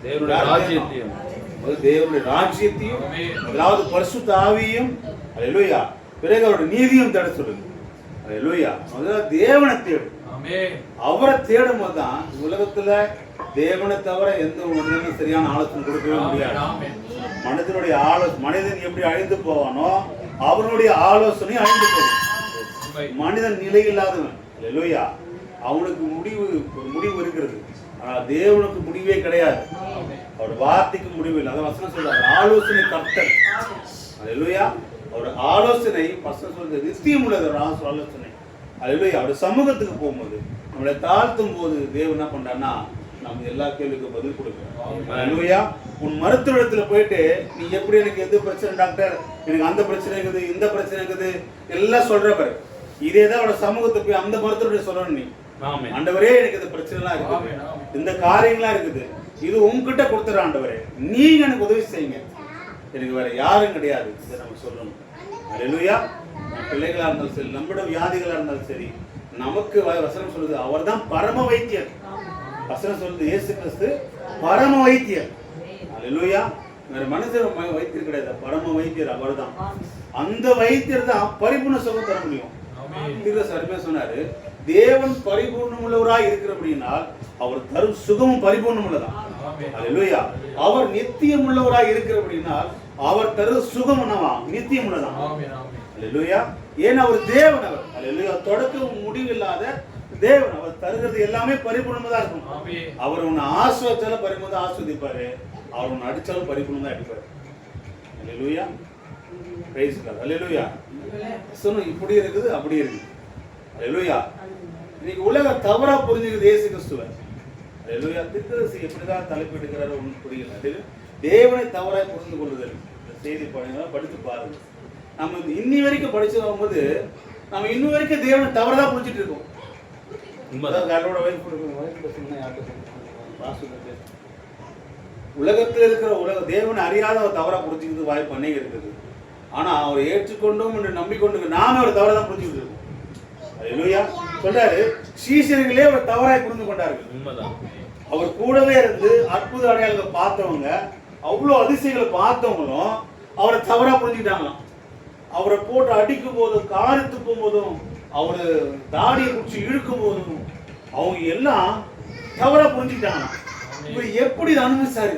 Speaker 4: தேவனுடைய ராஜ்யத்தையும், தேவனுடைய ராஜ்யத்தையும், முதலாவது பரிசுத்த ஆவியையும், அல்லேலூயா, பிறகு அவருடைய நீதியும் தேட சொல்லுது. அல்லேலூயா. முதல்ல தேவனை தேடு. அவரை தேடும் போது தான் உலகத்துல தேவனை தவிர எந்த மனிதனும் சரியான ஆலோசனை கொடுக்கவே முடியாது. மனிதனுடைய மனிதன் எப்படி அழிந்து போவானோ அவனுடைய ஆலோசனை அழிந்து போகும். மனிதன் நிலை இல்லாதவன், அல்லேலூயா, அவனுக்கு ஒரு முடிவு இருக்கிறது. ஆனா தேவனுக்கு முடிவே கிடையாது. அவர் வார்த்தைக்கு முடிவு இல்லை. அதான் வசனம் சொல்றாரு, ஆலோசனை கர்த்தர். அல்லேலூயா, அவர் ஆலோசனை வசனம் சொல்றது நித்தியம் உள்ளது. ஆலோசனை, அல்லேலூயா. அவர் சமூகத்துக்கு போகும்போது நம்மளை தாழ்த்தும் போது தேவன் என்ன பண்றான்னா நம்ம எல்லா கேள்விக்கும் பதில் கொடுக்கிறோம். அல்லேலூயா. உன் மருத்துவத்துல போயிட்டு நீ எப்படி எனக்கு எது பிரச்சனை டாக்டர், எனக்கு அந்த பிரச்சனை இருக்குது, இந்த பிரச்சனை இருக்குது எல்லாம் சொல்ற பாரு. இதேதான் அவரோட சமூகத்துக்கு போய் அந்த மருத்துவ சொல்லணும். நீ ஆண்டவரே எனக்கு இந்த பிரச்சனை எல்லாம் இருக்குது, இந்த காரியங்கள்லாம் இருக்குது, இது உங்ககிட்ட கொடுத்துற ஆண்டவரே, நீங்க எனக்கு உதவி செய்யுங்க, எனக்கு வேற யாரும் கிடையாது, இதை நம்ம சொல்லணும். அல்லேலூயா. பிள்ளைகளா இருந்தாலும் சரி, நம்மளோட வியாதிகளா இருந்தாலும் சரி, நமக்கு வசனம் சொல்லுது அவர் தான் பரம வைத்தியர். வசனம் சொல்லுது இயேசு கிறிஸ்து பரம வைத்தியர். அல்லேலூயா. வேற மனுஷர் வைத்தியர் கிடையாது, பரம வைத்தியர் அவர் தான். அந்த வைத்தியர் தான் பரிபூர்ண சுகம் தர முடியும். அருமையா சொன்னாரு, தேவன் பரிபூர்ணம் உள்ளவராய் இருக்கிறபடினால் அவர் தரும் சுகமும் பரிபூர்ணம் உள்ளதான். அல்லேலூயா. அவர் நித்தியம் உள்ளவராய் இருக்கிறபடினால் அவர் தரும் சுகம் என்னவா நித்தியம் உள்ளதான். அல்லேலூயா. ஏன் அவர் தேவன், அவர் அல்லேலூயா தொடக்க முடிவில்லாத தேவன். அவர் தருகிறது எல்லாமே பரிபூர்ணமா இருக்கும். அவர் உன்னை ஆஸ்வதிச்சாலும் பரிபூர்ணமா ஆஸ்வதிப்பாரு, அவர் உன்னை அடிச்சாலும் பரிபூர்ணமா அடிப்பாரு. அல்லேலூயா. Praise God. அல்லேலூயா. சொன்ன இப்படி இருக்குது அப்படி இருக்குது. அல்லேலூயா. இன்னைக்கு உலகம் தவறா புரிஞ்சுக்குது இயேசு கிறிஸ்துவை. அல்லேலூயா. தீர்க்கதரிசி எப்படிதான் தலைப்பு எடுக்கிறாரு ஒன்றும் புரியல. தேவனை தவறாய் புரிந்து கொள்ளுதல். இந்த செய்தி படித்து பாருங்க. நம்ம இன்னி வரைக்கும் படிச்சு வரும்போது நம்ம இன்னும் வரைக்கும் தேவனை தவறதான் புரிஞ்சுட்டு இருக்கோம். உலகத்தில் இருக்கிற தேவனை அறியாத ஒரு தவறா புரிஞ்சுக்கிறது வாய்ப்பு அநேகம் இருக்குது. ஆனா அவரை ஏற்றுக்கொண்டோம் என்று நம்பிக்கொண்டு நாம ஒரு தவறதான் புரிஞ்சுக்கிட்டு இருக்கோம். அல்லேலூயா. சொல்றாரு, சீஷர்களே ஒரு தவறாய் புரிந்து கொண்டார்கள். அவர் கூடவே இருந்து அற்புத அடையாளங்களை பார்த்தவங்க, அவ்வளவு அதிசயங்களை பார்த்தவங்களும் அவரை தவறா புரிஞ்சுக்கிட்டாங்களாம். அவரை போட்டு அடிக்கும் போதும், காரித்து போகும்போதும், அவரு தாடியை குடிச்சு இழுக்கும் போதும் அவங்க எல்லாம் தவறா புரிஞ்சுக்கிட்டாங்க. இவர் எப்படி இதை அனுபவிச்சாரு?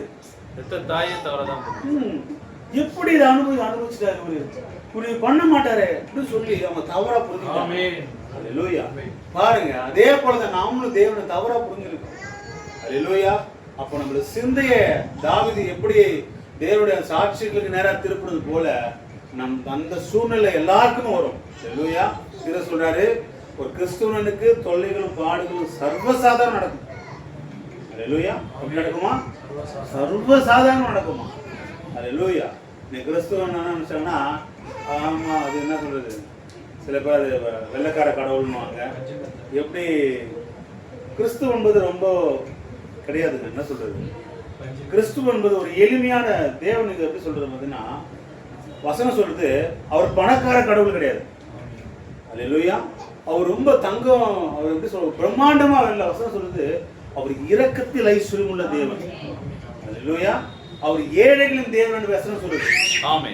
Speaker 4: எப்படி இதை அனுபவிச்சுட்டாரு? இவரு பண்ண மாட்டாரு அப்படின்னு சொல்லி அவங்க தவறா புரிஞ்சுக்கிட்டாங்க. அல்லேலூயா. பாருங்க, அதே போலதான் நாமளும் தேவனை தவறா புரிஞ்சிருக்கோம். அல்லேலூயா. அப்ப நம்மளோட சிந்தைய தாவீது எப்படி தேவனுடைய சாட்சிகளுக்கு நேரா திருப்புறது போல அந்த சூழ்நிலை எல்லாருக்கும் வரும். அல்லேலூயா. இத சொல்றாரு, ஒரு கிறிஸ்துவனுக்கு தொல்லைகளும் பாடுகளும் சர்வசாதாரணம் நடக்கும். அல்லேலூயா. அப்படி நடக்குமா? சர்வசாதாரணம் நடக்குமா? அல்லேலூயா. நீ கிறிஸ்துவன் என்ன நினைச்சாங்கன்னா, ஆமா அது என்ன சொல்றது, சில பேர் அது வெள்ளைக்கார கடவுள்னுவாங்க. எப்படி கிறிஸ்துவ என்பது ரொம்ப கிடையாதுங்க. என்ன சொல்றது, கிறிஸ்துவ என்பது ஒரு எளிமையான தேவனுக்கு எப்படி சொல்றது பார்த்தீங்கன்னா, வசனம் சொல்றது அவர் பணக்கார கடவுள் கிடையாது. அல்லேலூயா. அவர் ரொம்ப தங்கம், அவர் எப்படி சொல்ற பிரம்மாண்டமா இல்லை. வசனம் சொல்றது அவர் இரக்கத்தில் ஐஸ்வர்யம் உள்ள தேவன். அல்லேலூயா. அவர் ஏழைகளின் தேவன் என்று வசனம் சொல்றது.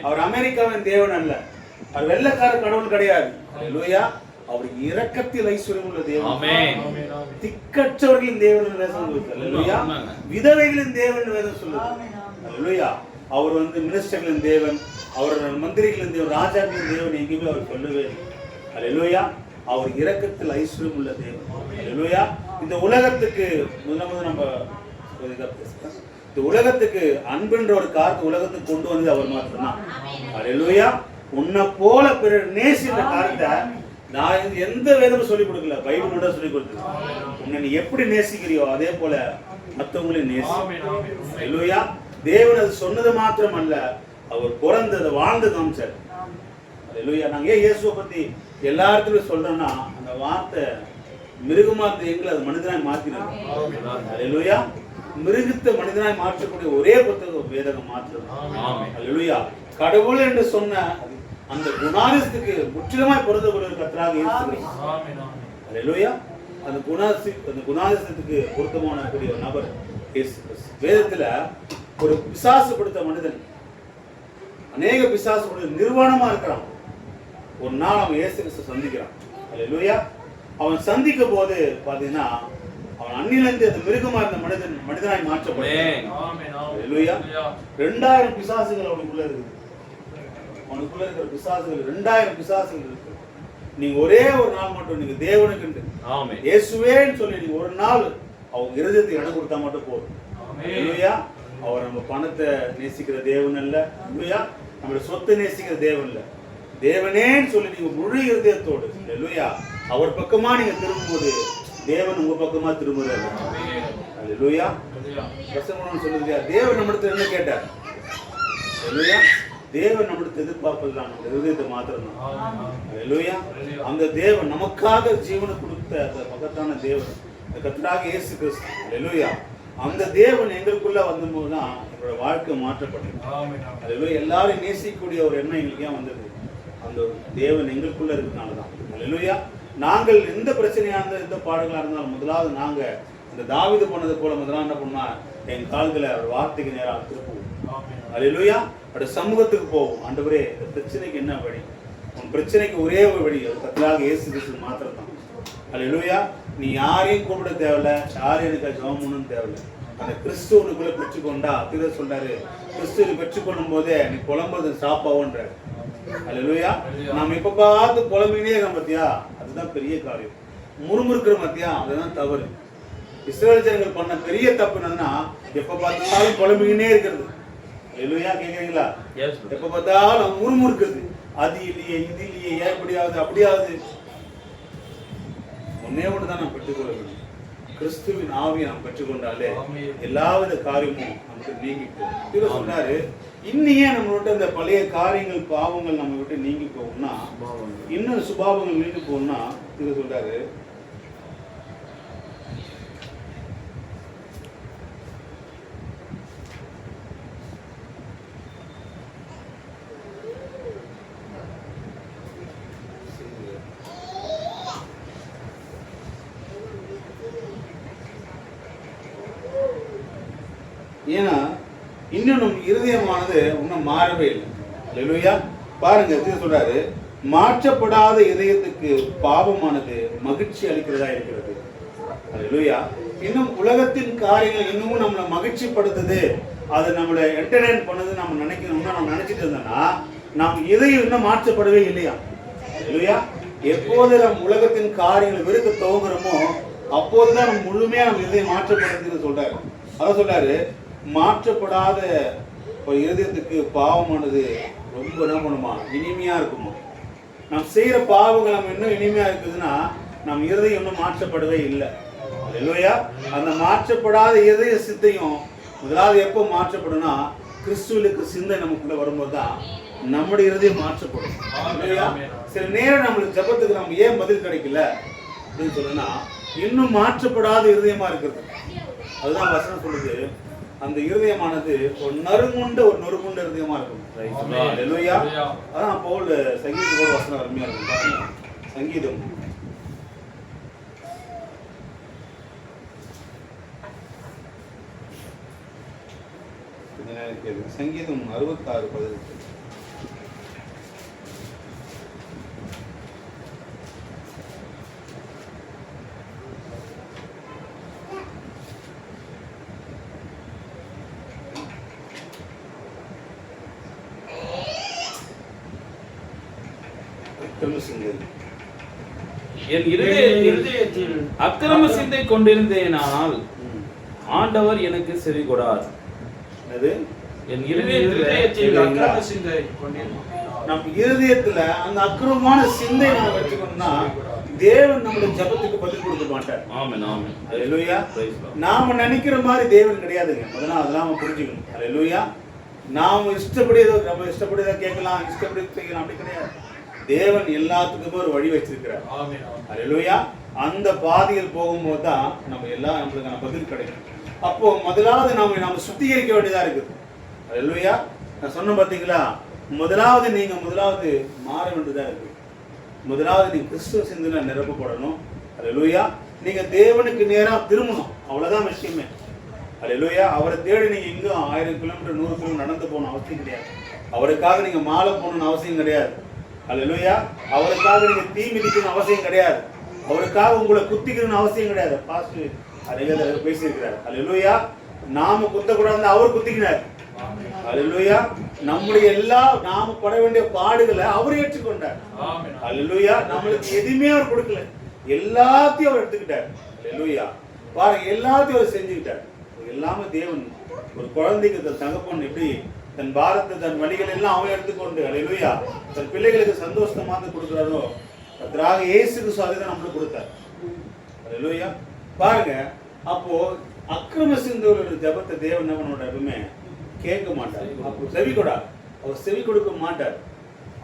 Speaker 4: அவர் அமெரிக்காவின் தேவன் அல்ல, அவர் வெள்ளைக்கார கடவுள் கிடையாது. அல்லேலூயா. அவர் இரக்கத்தில் ஐஸ்வர்யம் உள்ள தேவன். திக்கற்றவர்களின் தேவன் என்று வசனம் சொல்றது. அல்லேலூயா. விதவைகளின் தேவன் என்று வசனம் சொல்றது. அல்லேலூயா. அவர் மினிஸ்டர்களின் தேவன், அவர் மந்திரிகளின் தேவன், ராஜாக்களின் தேவன் எங்கேயுமே அவர் சொல்லவே இல்லை. அல்லேலூயா. அவர் இரக்கத்தில் ஐஸ்வர்யம் உள்ள தேவன். அல்லேலூயா. இந்த உலகத்துக்கு முதல்ல நம்ம இந்த உலகத்துக்கு அன்புன்ற ஒரு காரத்தை உலகத்துக்கு கொண்டு வந்து அவர் மாத்திரம்தான். அல்லேலூயா. உன்னை போல பிறர் நேசித்த காரத்தை நான் எந்த வேதமும் சொல்லிக் கொடுக்கல, பைபிளோட சொல்லிக் கொடுத்து. உன்னை நீ எப்படி நேசிக்கிறியோ அதே போல மற்றவங்களையும் நேசி. அல்லேலூயா. தேவன் அது சொன்னது மாத்திரம் அல்ல, அவர் பிறந்ததை வாழ்ந்து காமிச்சார். அல்லேலூயா. நாங்க ஏன் இயேசுவை பத்தி எல்லா இடத்துலயும் சொல்றோம்னா, அந்த வார்த்தை மிருகமா இருந்த எங்களை அது மனிதனாய் மாத்தினது. அல்லேலூயா. மிருகத்தை மனிதனாய் மாற்றக்கூடிய ஒரே புத்தகம் வேதகம் மாற்றம். அல்லேலூயா. கடவுள் என்று சொன்ன அந்த குணாதிசத்துக்கு முற்றிலுமாய் பொருந்தக்கூடிய கர்த்தராக இருக்கிறார். அல்லேலூயா. அந்த குணாதிசத்துக்கு பொருத்தமான கூடிய நபர் இயேசு கிறிஸ்து. வேதத்துல ஒரு பிசாசு கொடுத்த மனிதன், அநேக பிசாசு கொடுத்த நிர்வாணமா இருக்கிறான். ஒரு நாள் அவன் இயேசு கிறிஸ்து சந்திக்கிறான். அல்லேலூயா. அவன் சந்திக்கும் போது பாத்தீங்கன்னா அவன் அன்னிலிருந்து அந்த மிருகமா இருந்த மனிதனாய் மாற்றப்படுகிறான்.
Speaker 2: ஆமென்.
Speaker 4: ஹalleluya. 2000 பிசாசுகள் அவனுக்குள்ள இருக்குது. அவனுக்குள்ள இருக்கிற பிசாசுகள் 2000 பிசாசுகள் இருக்கு. நீங்க ஒரே ஒரு நாள் மட்டும் நீங்க தேவனுக்கு
Speaker 1: ஆமென்
Speaker 4: இயேசுவேன்னு சொல்லி நீங்க ஒரு நாள் அவங்க இருதயத்துக்கு இடம் கொடுத்தா மட்டும் போதும். ஹalleluya. அவர் நம்ம பணத்தை நேசிக்கிற தேவன் அல்ல. ஹalleluya. நம்மளுடைய சொத்தை நேசிக்கிற தேவன் இல்ல. தேவனேன்னு சொல்லி நீங்க முழு இருதயத்தோடு ஹalleluya அவர் பக்கமா நீங்க திரும்பும்போது தேவன் உங்க பக்கமா திரும்புறாரு. ஹalleluya. வசனம் சொல்லுது தேவன் நம்மிடத்துல என்ன கேட்டார்? ஹalleluya. தேவன் நம்மிடத்துல எதிர்பார்ப்பதுதான் நம்ம இருதயத்தை மாத்திரம் தான். ஹalleluya. அந்த தேவன் நமக்காக ஜீவனை கொடுத்த அந்த மகத்தான தேவன் அந்த கர்த்தராகிய இயேசு கிறிஸ்து. ஹalleluya. அந்த தேவன் எங்களுக்குள்ள வந்தபோது தான் எங்களோட வாழ்க்கை மாற்றப்பட்டது. ஹalleluya. எல்லாரும் நேசிக்கக்கூடிய ஒரு எண்ணம் எங்களுக்கு ஏன் வந்தது? அந்த தேவன் எங்களுக்குள்ள இருக்கிறதுனால தான். ஹalleluya. நாங்கள் எந்த பிரச்சனையா இருந்தாலும் எந்த பாடுகளா இருந்தாலும் முதலாவது நாங்க இந்த தாவீது பண்ணது போல முதலாவது என்ன பண்ணா என் கால்களை அவர் வார்த்தைக்கு நேராக திருப்புவோம். ஹalleluya. அவருடைய சமூகத்துக்கு போவோம். ஆண்டவரே இந்த பிரச்சனைக்கு என்ன வழி? உன் பிரச்சனைக்கு ஒரே ஒரு வழி அது கர்த்தராகிய இயேசு கிறிஸ்து மாத்திரம் தான். ஹalleluya. நீ யாரையும் கூப்பிட தேவையில்ல, யாரையும் எனக்கு ஜெபம் பண்ணணும்னு தேவையில்ல. அந்த கிறிஸ்துவனுக்குள்ள பெற்றுக்கொண்டா திரு சொல்றாரு கிறிஸ்துவை பெற்றுக்கொள்ளும் போதே நீ புலம்புறது சாப்பாவோன்ற. ஹalleluya. நாம் இப்ப பார்த்து புலம்பினே இருக்கோம் பாத்தியா, அதுதான் பெரிய காரியம். முறுமுறுக்கிற மத்தியா அதுதான் தவறு. இஸ்ரவேல் ஜனங்கள் பண்ண பெரிய தப்பு என்னன்னா எப்ப பார்த்தாலும் புலம்பினே இருக்கிறது. ஹalleluya. கேக்குறீங்களா? எப்ப பார்த்தாலும் முறுமுறுக்கிறது. அது இல்லையே இது இல்லையே ஏன் இப்படியாவது அப்படியாவது. ஒன்னே ஒன்று தான் நாம் பெற்றுக்கொள்ள வேண்டும். கிறிஸ்துவின் ஆவியை நாம் பெற்றுக்கொண்டாலே எல்லாவித காரியமும் நமக்கு நீங்கி போகும். சொன்னாரு இன்னையே நம்மளோட இந்த பழைய காரியங்கள் பாவங்கள் நம்ம விட்டு நீங்கி போகும்னா இன்னும் சுபாவங்கள் நீங்கி போகும்னா இது சொல்றாரு ஏன்னா இன்னும் நம் இருதயமானது இன்னும் மாறவே இல்லை. ஹalleluya. பாருங்க இது சொல்றாரு மாற்றப்படாத இதயத்துக்கு பாவமானது மகிழ்ச்சி அளிக்கிறதா இருக்கிறது. ஹalleluya. இன்னும் உலகத்தின் காரியங்கள் இன்னமும் நம்மளை மகிழ்ச்சி படுத்துது, அது நம்மளை என்டர்டெயின் பண்ணுது நம்ம நினைக்கணும்னா நம்ம நினைச்சிட்டு இருந்தோம்னா நாம் இதயம் இன்னும் மாற்றப்படவே இல்லையா? ஹalleluya. எப்போது நம் உலகத்தின் காரியங்களை வெறுக்க துவங்குறோமோ அப்போதுதான் நம்ம முழுமையா நம்ம இதயம் மாற்றப்படுறதுன்னு சொல்றாரு. அதான் சொல்றாரு மாற்றப்படாத ஒரு இருதயத்துக்கு பாவமானது ரொம்ப என்ன பண்ணுமா இனிமையா இருக்குமா. நாம் செய்யற பாவங்கள் நம்ம இன்னும் இனிமையா இருக்குதுன்னா நம் இருதயம் இன்னும் மாற்றப்படவே இல்லை. ஹalleluya. அந்த மாற்றப்படாத இதய சிந்தையும் முதலாவது எப்போ மாற்றப்படும்னா கிறிஸ்துவுக்கு சிந்தை நமக்குள்ள வரும்போது தான் நம்முடைய இருதயம் மாற்றப்படும். சில நேரம் நம்மளுக்கு ஜெபத்துக்கு நம்ம ஏன் பதில் கிடைக்கல அப்படின்னு சொல்லுன்னா இன்னும் மாற்றப்படாத இருதயமா இருக்கிறது. அதுதான் வசனம் சொல்லுது அந்த இருதயமானது ஒரு நறுங்குண்ட ஒரு நொறுங்குண்ட இருதயமா இருக்கும். ஹalleluya. அதான் பவுல் சங்கீதத்தோட வசனம் அருமையா இருக்கும் பாருங்க. சங்கீதம் சங்கீதம் 66:18.
Speaker 1: என் இருதயத்தில் அக்கிரம சிந்தை கொண்டிருந்தேனால் ஆண்டவர் எனக்கு செவி கொடார். என் இருதயத்தில்
Speaker 4: அக்கிரம சிந்தை நம் இருதயத்துல அந்த அக்கிரமமான சிந்தை நம்ம வச்சுக்கணும்னா தேவன் நம்முடைய ஜெபத்துக்கு பதில் கொடுக்க மாட்டார்.
Speaker 1: ஆமென் ஆமென்.
Speaker 4: ஹalleluya. நாம நினைக்கிற மாதிரி தேவன் கிடையாதுங்க. அதனால அதெல்லாம் புரிஞ்சுக்கணும். ஹalleluya. நாம இஷ்டப்படி நம்ம இஷ்டப்படி கேட்கலாம், இஷ்டப்படி செய்யலாம் அப்படி கிடையாது. தேவன் எல்லாத்துக்குமே ஒரு வழி வச்சிருக்கிறார். ஆமென். ஹalleluya. அந்த பாதையில் போகும்போது தான் நம்ம எல்லாம் நம்மளுக்கான பதில் கிடைக்கும். அப்போ முதலாவது நாம சுத்திகரிக்க வேண்டியதா இருக்குது. ஹalleluya. நான் சொன்ன பாத்தீங்களா, முதலாவது நீங்க மாற வேண்டியதா இருக்கு. முதலாவது நீங்க கிறிஸ்துவ சிந்தையில நிரப்பப்படணும். ஹalleluya. நீங்க தேவனுக்கு நேரா திரும்பணும். அவ்வளவுதான் விஷயமே. ஹalleluya. அவரை தேடி நீங்க எங்கும் 1000 கிலோமீட்டர் 100 கிலோமீட்டர் நடந்து போகணும் அவசியம் கிடையாது. அவருக்காக நீங்க மாலை போகணும்னு அவசியம் கிடையாது. ஹalleluya. அவருக்காக நீங்க தீ மிதிக்கணும் அவசியம் கிடையாது. அவருக்காக உங்களை குத்திக்கணும்னு அவசியம் கிடையாது. பாஸ்டர் அதை பேசியிருக்கிறார். அல்லேலூயா. நாம குத்தக்கூடாதுன்னு அவர் குத்திக்கினார். அல்லேலூயா. நம்முடைய நாம பட வேண்டிய பாடுகளை அவர் ஏற்றுக்கொண்டார். அல்லேலூயா. நம்மளுக்கு எதுவுமே அவர் கொடுக்கல, எல்லாத்தையும் அவர் எடுத்துக்கிட்டார். அல்லேலூயா. பாருங்க, எல்லாத்தையும் அவர் செஞ்சுக்கிட்டார். எல்லாமே தேவன். ஒரு குழந்தைக்கு தன் தகப்பன் எப்படி தன் பாரத்தை தன் வழிகள் எல்லாம் அவன் எடுத்துக்கொண்டு அல்லேலூயா தன் பிள்ளைகளுக்கு சந்தோஷமாக கொடுக்குறாரோ, கர்த்தராகிய இயேசு கிறிஸ்து அதை தான் நம்மளுக்கு கொடுத்தார். அல்லேலூயா. பாருங்க, அப்போ அக்கிரம சிந்துவலோட ஜபத்தை தேவன் என்ன பண்ண எப்பவுமே கேட்க மாட்டார். அப்போ செவி கொடார், அவர் செவி கொடுக்க மாட்டார்.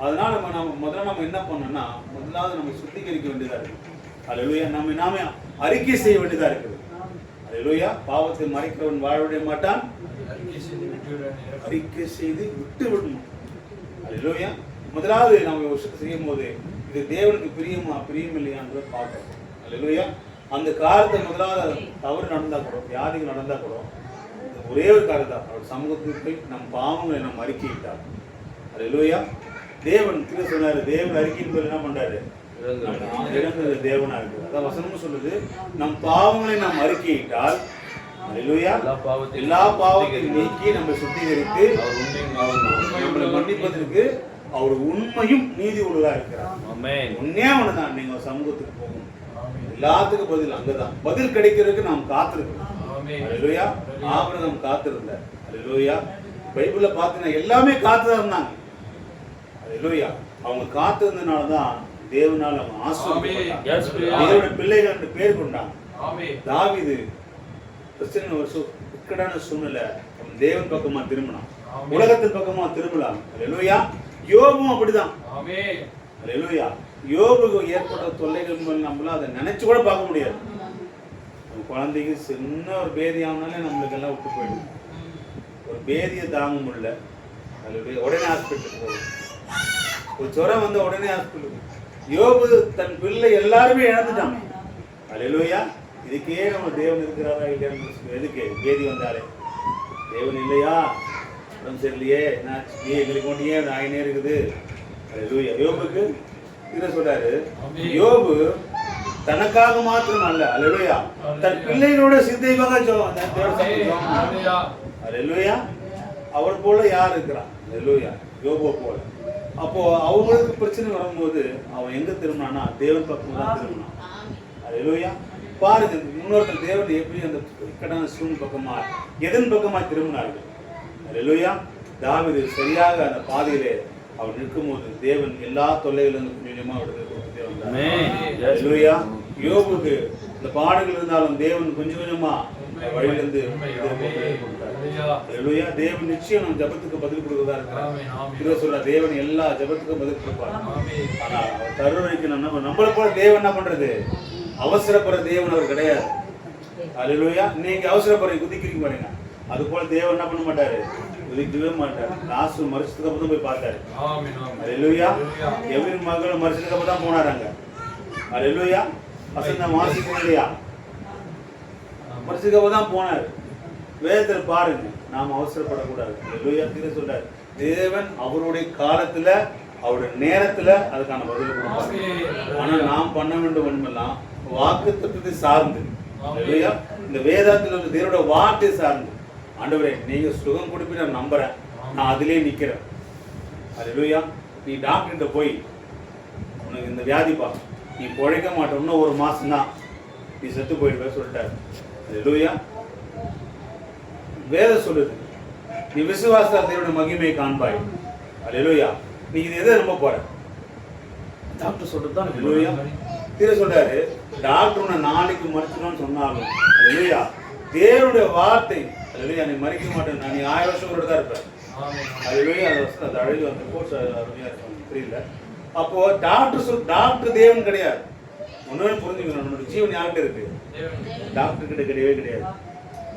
Speaker 4: அதனால நம்ம முதல்ல என்ன பண்ணோம்னா, முதலாவது நம்ம சுத்திகரிக்க வேண்டியதா இருக்கு. அல்லேலூயா. நாம அறிக்கை செய்ய வேண்டியதா இருக்குது. அல்லேலூயா. பாவத்தை மறைக்கிறவன் வாழ மாட்டான், அறிக்கை செய்து விட்டு விடணும். அல்லேலூயா. முதலாவது நம்ம விஷயத்தை செய்யும் போது இது தேவனுக்கு பிரியம் இல்லையான்றதை பார்க்கணும். அல்லேலூயா. அந்த காரியத்தை முதலாவது தவறு நடந்தா கூட, வியாதிகள் நடந்தா கூட, ஒரே ஒரு காரியம் தான், அவர் சமூகத்துக்கு நம் பாவங்களை நம்ம அறிக்கையிட்டார். அல்லேலூயா. தேவன் கீழே சொன்னாரு, தேவன் அறிக்கையின் போது என்ன பண்றாரு, இறங்குற தேவனா இருக்கு. அதான் வசனமும் சொல்லுது, நம் பாவங்களை நாம் அறிக்கையிட்டால் அல்லேலூயா எல்லா பாவத்தையும் நீக்கி நம்ம சுத்திகரித்து நம்மளை மன்னிப்பதற்கு அவர் உண்மையும் நீதி உள்ளதா இருக்கிறார். உண்மையா ஒண்ணுதான், நீங்க சமூகத்துக்கு போகணும், எல்லாத்துக்கும் பதில் அங்கதான். பதில் கிடைக்கிறதுக்கு நாம் காத்திருக்கணும். அல்லேலூயா. ஆபிரகாம் காத்திருந்தார். அல்லேலூயா. பைபிள்ல பாத்தீங்கன்னா எல்லாமே காத்துதான் இருந்தாங்க. அல்லேலூயா. அவங்க காத்திருந்தனாலதான் தேவனால் அவங்க ஆசீர்வதிக்கப்பட்டாங்க. பிள்ளைகள் என்று பேர் கொண்டாங்க. தாவீது இக்கடான சூழ்நிலை தேவன் பக்கமா திரும்பினான், உலகத்தின் பக்கமா திரும்பலாம். அல்லேலூயா. யோபும் அப்படிதான். அல்லேலூயா. யோபுக்கு ஏற்பட்ட தொல்லைகள் நம்மளால அதை நினைச்சு கூட பார்க்க முடியாது. குழந்தைக்கு சின்ன ஒரு பேதி ஆனாலே நம்மளுக்கு எல்லாம் விட்டு போயிடும். ஒரு பேதியை தாங்க முடியல, அல்லேலூயா, உடனே ஹாஸ்பிட்டலுக்கு போகும். ஒரு ஜுரம் வந்த உடனே ஹாஸ்பிட்டலுக்கு. யோபு தன் பிள்ளை எல்லாருமே இழந்துட்டாங்க. அல்லேலூயா. இதுக்கே நம்ம தேவன் இருக்கிறாரா இல்லையா? எதுக்கு பேதி வந்தாலே தேவன் இல்லையா, உடம்பு சரியில்லையே, எங்களுக்கு கொண்டே ஆயினே இருக்குது. அல்லேலூயா. யோபுக்கு இதை சொல்றாரு, யோபு தனக்காக மாத்திரம் அல்ல, அல்லேலூயா, தன் பிள்ளைகளோட சிந்தைக்காக அல்லேலூயா. அவர் போல யார் இருக்கிறான்? அல்லேலூயா. யோபு போல. அப்போ அவங்களுக்கு பிரச்சனை வரும்போது அவன் எங்க திரும்பினானா, தேவன் பக்கம் தான் திரும்பினான். அல்லேலூயா. பாருங்க, முன்னோர்கள் தேவன் எப்படி அந்த இக்கட்டான சூழ் பக்கமா எதன் பக்கமா திரும்பினார்கள். அல்லேலூயா. தாவீது சரியாக அந்த பாதையிலே அவர் நிற்கும்போது தேவன் எல்லா தொல்லைகளிலிருந்து கொஞ்சமா விடுதலை கொடுத்துட்டே வந்தார். அல்லேலூயா. யோபுக்கு இந்த பாடுகள் இருந்தாலும் தேவன் கொஞ்சம் கொஞ்சமா வழியிலிருந்து கொடுத்தார். அல்லேலூயா. தேவன் நிச்சயம் நம்ம ஜபத்துக்கு பதில் கொடுக்கிறதா இருக்கிறார். சொல்ல தேவன் எல்லா ஜபத்துக்கும் பதில் கொடுப்பார். ஆனா அவர் தருவழிக்கு நம்மளை போல தேவன் என்ன பண்றது, அவசரப்படுற தேவன் அவர் கிடையாது. அல்லேலூயா. நீங்க அவசரப்படுற குதிக்கிறீங்க பாருங்க, அது போல தேவன் என்ன பண்ண மாட்டாரு, குதிக்கவே மாட்டாரு. லாஸ்ட் மரிச்சதுக்கு அப்புறம் போய் பார்த்தாரு. அல்லேலூயா. எவரின் மகள் மரிச்சதுக்கு அப்புறம் தான் போனாராங்க. அல்லேலூயா. வசனம் வாசிக்கணும் இல்லையா, மரிச்சதுக்கு அப்புறம் தான் போனாரு. வேதத்துல பாருங்க, நாம அவசரப்படக்கூடாது. அல்லேலூயா. தீர சொல்றாரு, தேவன் அவருடைய காலத்துல அவருடைய நேரத்துல அதுக்கான பதில் கொடுப்பாரு. ஆனா நாம் பண்ண வேண்டும் ஒண்ணுமெல்லாம் வாக்குத்தத்தத்தை சார்ந்து, இந்த வேதத்தில் உள்ள தேவனோட வார்த்தை சார்ந்து, ஆண்டவரே நீங்க சுகம் கொடுப்பீங்க நான் நம்புறேன், நான் அதிலே நிக்கிறேன். அல்லேலூயா. நீ டாக்டர்கிட்ட போய் உனக்கு இந்த வியாதிப்பா, நீ பிழைக்க மாட்டேன், இன்னும் ஒரு மாசம் தான் நீ செத்து போயிடுவே சொல்லிட்டாரு. அல்லேலூயா. வேதம் சொல்லுது, நீ விசுவாசத்தால் தேவனுடைய மகிமையை காண்பாய். அல்லேலூயா. நீ இது எதை நம்ப போற, டாக்டர் சொல்றதுதான். அல்லேலூயா. தீர சொல்றாரு, டாக்டர் உன்னை நாளைக்கு மறிச்சிடும்னு சொன்னாலும் அல்லேலூயா தேவனுடைய வார்த்தை, அல்லேலூயா, நீ மறிக்க மாட்டேன், நீ 1000 வருஷம் கூட தான் இருப்பேன். அல்லேலூயா. அந்த அழகு அந்த கோர்ஸ் அருமையா இருக்கும், புரியல. அப்போ டாக்டர் தேவன் கிடையாது. ஒன்னு புரிஞ்சுக்கணும், நம்மளுடைய ஜீவன் யார்கிட்ட இருக்கு, டாக்டர் கிட்ட கிடையவே கிடையாது,